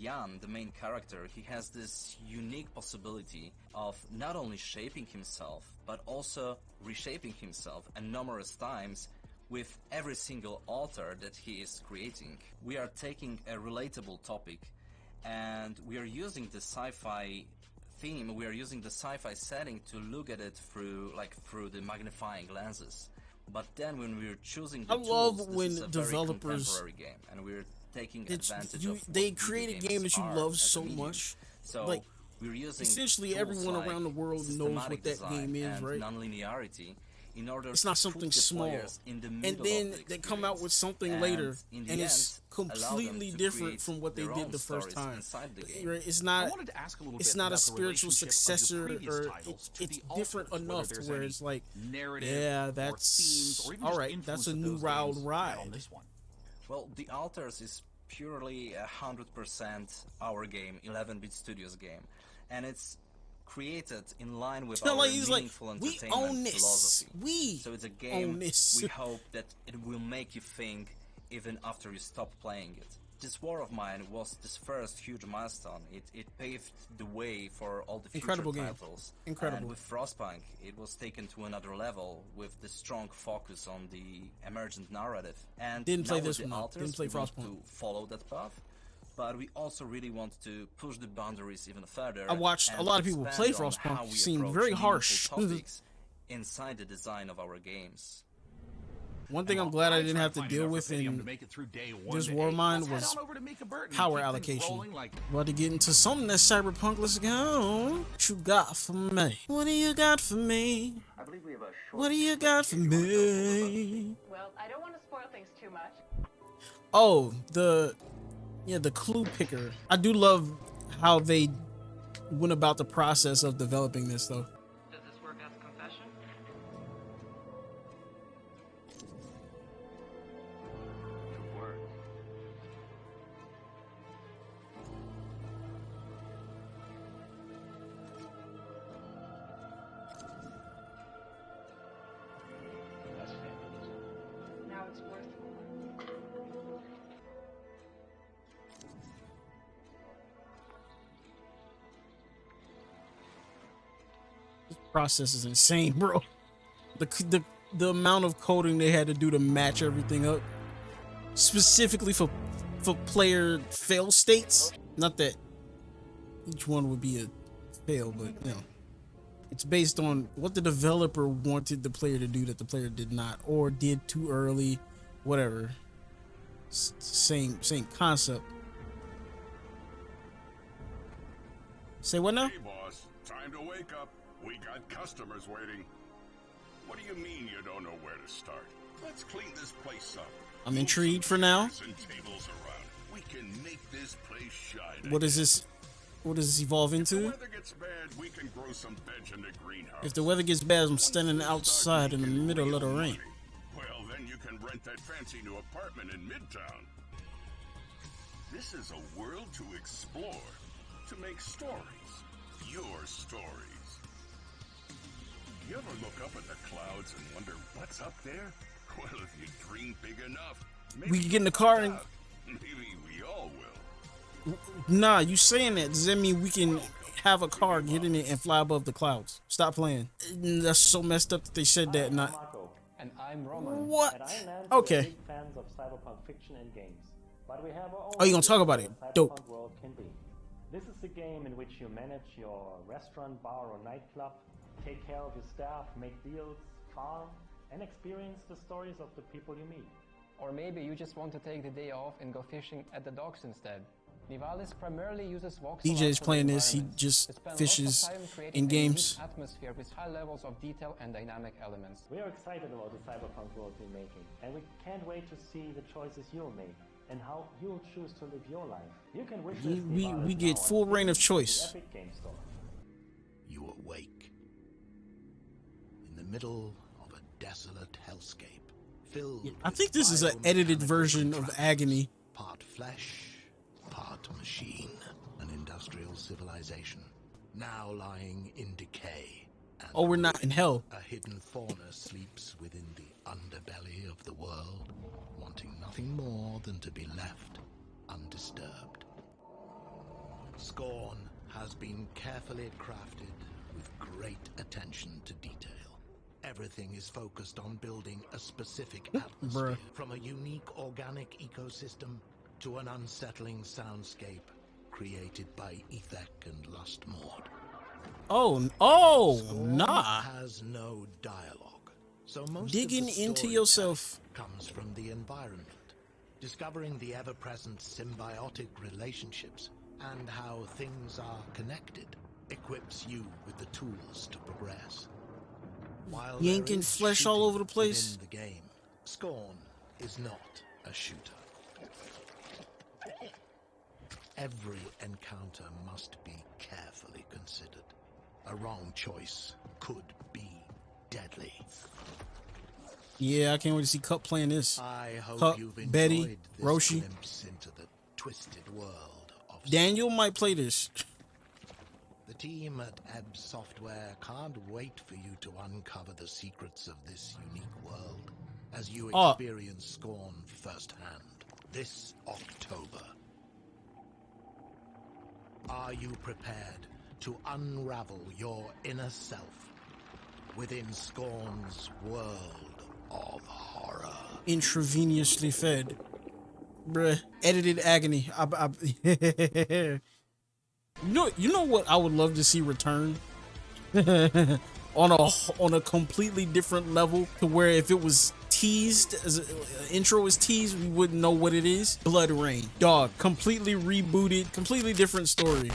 [SPEAKER 10] Jan, the main character, he has this unique possibility of not only shaping himself, but also reshaping himself and numerous times with every single altar that he is creating. We are taking a relatable topic and we are using the sci-fi theme, we are using the sci-fi setting to look at it through the magnifying lenses. But then when we're choosing the
[SPEAKER 1] I love
[SPEAKER 10] tools,
[SPEAKER 1] when
[SPEAKER 10] this is a
[SPEAKER 1] developers-
[SPEAKER 10] very contemporary game, and we're taking advantage of
[SPEAKER 1] they
[SPEAKER 10] what
[SPEAKER 1] create a
[SPEAKER 10] video
[SPEAKER 1] game
[SPEAKER 10] games
[SPEAKER 1] that you
[SPEAKER 10] are
[SPEAKER 1] love
[SPEAKER 10] as a
[SPEAKER 1] so
[SPEAKER 10] medium.
[SPEAKER 1] much.
[SPEAKER 10] So
[SPEAKER 1] Like,
[SPEAKER 10] we're using
[SPEAKER 1] essentially
[SPEAKER 10] tools
[SPEAKER 1] everyone
[SPEAKER 10] like
[SPEAKER 1] around the world knows
[SPEAKER 10] systematic
[SPEAKER 1] what that
[SPEAKER 10] design
[SPEAKER 1] game is,
[SPEAKER 10] and
[SPEAKER 1] right?
[SPEAKER 10] Non-linearity in order
[SPEAKER 1] It's
[SPEAKER 10] to
[SPEAKER 1] not
[SPEAKER 10] put
[SPEAKER 1] something
[SPEAKER 10] the
[SPEAKER 1] small.
[SPEAKER 10] players in the
[SPEAKER 1] And
[SPEAKER 10] middle
[SPEAKER 1] then
[SPEAKER 10] of the
[SPEAKER 1] they come out with something
[SPEAKER 10] experience,
[SPEAKER 1] later,
[SPEAKER 10] in the
[SPEAKER 1] and
[SPEAKER 10] end,
[SPEAKER 1] it's
[SPEAKER 10] allow them
[SPEAKER 1] completely
[SPEAKER 10] to
[SPEAKER 1] different
[SPEAKER 10] create
[SPEAKER 1] from what they
[SPEAKER 10] their
[SPEAKER 1] did
[SPEAKER 10] own
[SPEAKER 1] the first
[SPEAKER 10] stories
[SPEAKER 1] time.
[SPEAKER 10] inside the game.
[SPEAKER 1] Right? It's not.
[SPEAKER 20] I wanted to ask a little
[SPEAKER 1] It's
[SPEAKER 20] bit
[SPEAKER 1] not a
[SPEAKER 20] about the
[SPEAKER 1] spiritual
[SPEAKER 20] relationship of your
[SPEAKER 1] successor,
[SPEAKER 20] previous
[SPEAKER 1] or
[SPEAKER 20] titles to
[SPEAKER 1] it's
[SPEAKER 20] the
[SPEAKER 1] different
[SPEAKER 20] alters,
[SPEAKER 1] enough
[SPEAKER 20] whether
[SPEAKER 1] to
[SPEAKER 20] there's
[SPEAKER 1] where
[SPEAKER 20] any
[SPEAKER 1] it's like,
[SPEAKER 20] narrative
[SPEAKER 1] yeah,
[SPEAKER 20] or
[SPEAKER 1] that's
[SPEAKER 20] themes or even
[SPEAKER 1] all
[SPEAKER 20] just
[SPEAKER 1] right.
[SPEAKER 20] influence
[SPEAKER 1] That's a
[SPEAKER 20] that
[SPEAKER 1] new
[SPEAKER 20] those
[SPEAKER 1] wild
[SPEAKER 20] games had
[SPEAKER 1] ride.
[SPEAKER 20] on this one.
[SPEAKER 10] Well, the Alters is purely 100% our game, 11-bit Studios game, and it's created in line with
[SPEAKER 1] You know,
[SPEAKER 10] our
[SPEAKER 1] like, he's like,
[SPEAKER 10] meaningful
[SPEAKER 1] we
[SPEAKER 10] entertainment
[SPEAKER 1] own this.
[SPEAKER 10] philosophy.
[SPEAKER 1] We
[SPEAKER 10] So it's a
[SPEAKER 1] own
[SPEAKER 10] game
[SPEAKER 1] this.
[SPEAKER 10] we hope that it will make you think even after you stop playing it. This War of Mine was this first huge milestone. It paved the way for all the future
[SPEAKER 1] Incredible game.
[SPEAKER 10] titles.
[SPEAKER 1] Incredible.
[SPEAKER 10] And with Frostpunk, it was taken to another level with the strong focus on the emergent narrative. And
[SPEAKER 1] Didn't play
[SPEAKER 10] now with
[SPEAKER 1] this
[SPEAKER 10] the
[SPEAKER 1] one, though.
[SPEAKER 10] Alters,
[SPEAKER 1] Didn't play
[SPEAKER 10] we want
[SPEAKER 1] Frostpunk.
[SPEAKER 10] to follow that path, but we also really want to push the boundaries even further.
[SPEAKER 1] I watched a
[SPEAKER 10] and
[SPEAKER 1] lot of people play
[SPEAKER 10] expand on how
[SPEAKER 1] Frostpunk.
[SPEAKER 10] we
[SPEAKER 1] Seemed
[SPEAKER 10] approach
[SPEAKER 1] very
[SPEAKER 10] meaningful
[SPEAKER 1] harsh.
[SPEAKER 10] topics inside the design of our games.
[SPEAKER 1] One thing I'm glad I didn't have to deal with in this War of Mine was power allocation. About to get into something that's cyberpunk. Let's go. What you got for me? What do you got for me? What do you got for me?
[SPEAKER 12] Well, I don't want to spoil things too much.
[SPEAKER 1] Oh, the clue picker. I do love how they went about the process of developing this, though.
[SPEAKER 12] Does this work as a confession?
[SPEAKER 1] This process is insane, bro. The amount of coding they had to do to match everything up, specifically for player fail states. Not that each one would be a fail, but you know, it's based on what the developer wanted the player to do that the player did not, or did too early, whatever. Same concept. Say what now?
[SPEAKER 7] Hey boss, time to wake up. We got customers waiting. What do you mean you don't know where to start? Let's clean this place up.
[SPEAKER 1] I'm intrigued for now.
[SPEAKER 7] We can make this place shine.
[SPEAKER 1] What is this? What does this evolve into?
[SPEAKER 7] If the weather gets bad, we can grow some veg in the greenhouse.
[SPEAKER 1] If the weather gets bad, I'm standing outside in the middle of the rain.
[SPEAKER 7] Well, then you can rent that fancy new apartment in Midtown. This is a world to explore, to make stories, your stories. You ever look up at the clouds and wonder what's up there? Well, if you dream big enough, maybe
[SPEAKER 1] We can get in the car and...
[SPEAKER 7] maybe we all will.
[SPEAKER 1] Nah, you saying that, does that mean we can have a car, get in it, and fly above the clouds? Stop playing. That's so messed up that they said that. Not.
[SPEAKER 14] And I'm Roman.
[SPEAKER 1] What?
[SPEAKER 14] At Ireland,
[SPEAKER 1] Okay.
[SPEAKER 14] we're big fans of cyberpunk fiction and games. But we have our own
[SPEAKER 1] Oh, you gonna talk about it?
[SPEAKER 14] cyberpunk
[SPEAKER 1] Dope.
[SPEAKER 14] world can be. This is a game in which you manage your restaurant, bar, or nightclub, take care of your staff, make deals, farm, and experience the stories of the people you meet.
[SPEAKER 22] Or maybe you just want to take the day off and go fishing at the docks instead. Nivalis primarily uses voxel
[SPEAKER 1] DJ is
[SPEAKER 22] art for
[SPEAKER 1] playing
[SPEAKER 22] the
[SPEAKER 1] this. He
[SPEAKER 22] environment.
[SPEAKER 1] just
[SPEAKER 22] They spend lots of
[SPEAKER 1] fishes
[SPEAKER 22] time creating
[SPEAKER 1] in
[SPEAKER 22] a
[SPEAKER 1] games.
[SPEAKER 22] unique atmosphere with high levels of detail and dynamic elements.
[SPEAKER 14] We are excited about the cyberpunk world we're making, and we can't wait to see the choices you'll make and how you'll choose to live your life. You can wish
[SPEAKER 1] We get full reign of choice.
[SPEAKER 14] Epic Game Store.
[SPEAKER 24] You awake in the middle of a desolate hellscape, filled
[SPEAKER 1] I
[SPEAKER 24] with
[SPEAKER 1] think this is an edited version of Agony.
[SPEAKER 24] part flesh, part machine, an industrial civilization now lying in decay. And
[SPEAKER 1] Oh, we're not in hell.
[SPEAKER 24] a hidden fauna sleeps within the underbelly of the world, wanting nothing more than to be left undisturbed. Scorn has been carefully crafted with great attention to detail. Everything is focused on building a specific atmosphere,
[SPEAKER 1] Bruh.
[SPEAKER 24] from a unique organic ecosystem to an unsettling soundscape created by Ethek and Lustmord.
[SPEAKER 1] Oh,
[SPEAKER 24] Scorn
[SPEAKER 1] nah.
[SPEAKER 24] has no dialogue, so most
[SPEAKER 1] Digging
[SPEAKER 24] of the
[SPEAKER 1] into
[SPEAKER 24] storytelling
[SPEAKER 1] yourself.
[SPEAKER 24] comes from the environment. Discovering the ever-present symbiotic relationships and how things are connected equips you with the tools to progress. While there
[SPEAKER 1] Yanking
[SPEAKER 24] is
[SPEAKER 1] flesh all
[SPEAKER 24] shooting
[SPEAKER 1] over the place.
[SPEAKER 24] within the game, Scorn is not a shooter. Every encounter must be carefully considered. A wrong choice could be deadly.
[SPEAKER 1] Yeah, I can't wait to see Cup playing this.
[SPEAKER 24] I hope
[SPEAKER 1] Cup,
[SPEAKER 24] you've enjoyed
[SPEAKER 1] Betty,
[SPEAKER 24] this
[SPEAKER 1] Roshi.
[SPEAKER 24] glimpse into the twisted world of
[SPEAKER 1] Daniel might play this.
[SPEAKER 24] The team at Ebb Software can't wait for you to uncover the secrets of this unique world as you experience Scorn firsthand this October. Are you prepared to unravel your inner self within Scorn's world of horror?
[SPEAKER 1] Intravenously fed. Bruh. Edited Agony. You know what I would love to see return? on a completely different level, to where if it was teased, as an intro was teased, we wouldn't know what it is. Blood Rain. Dog, completely rebooted, completely different story.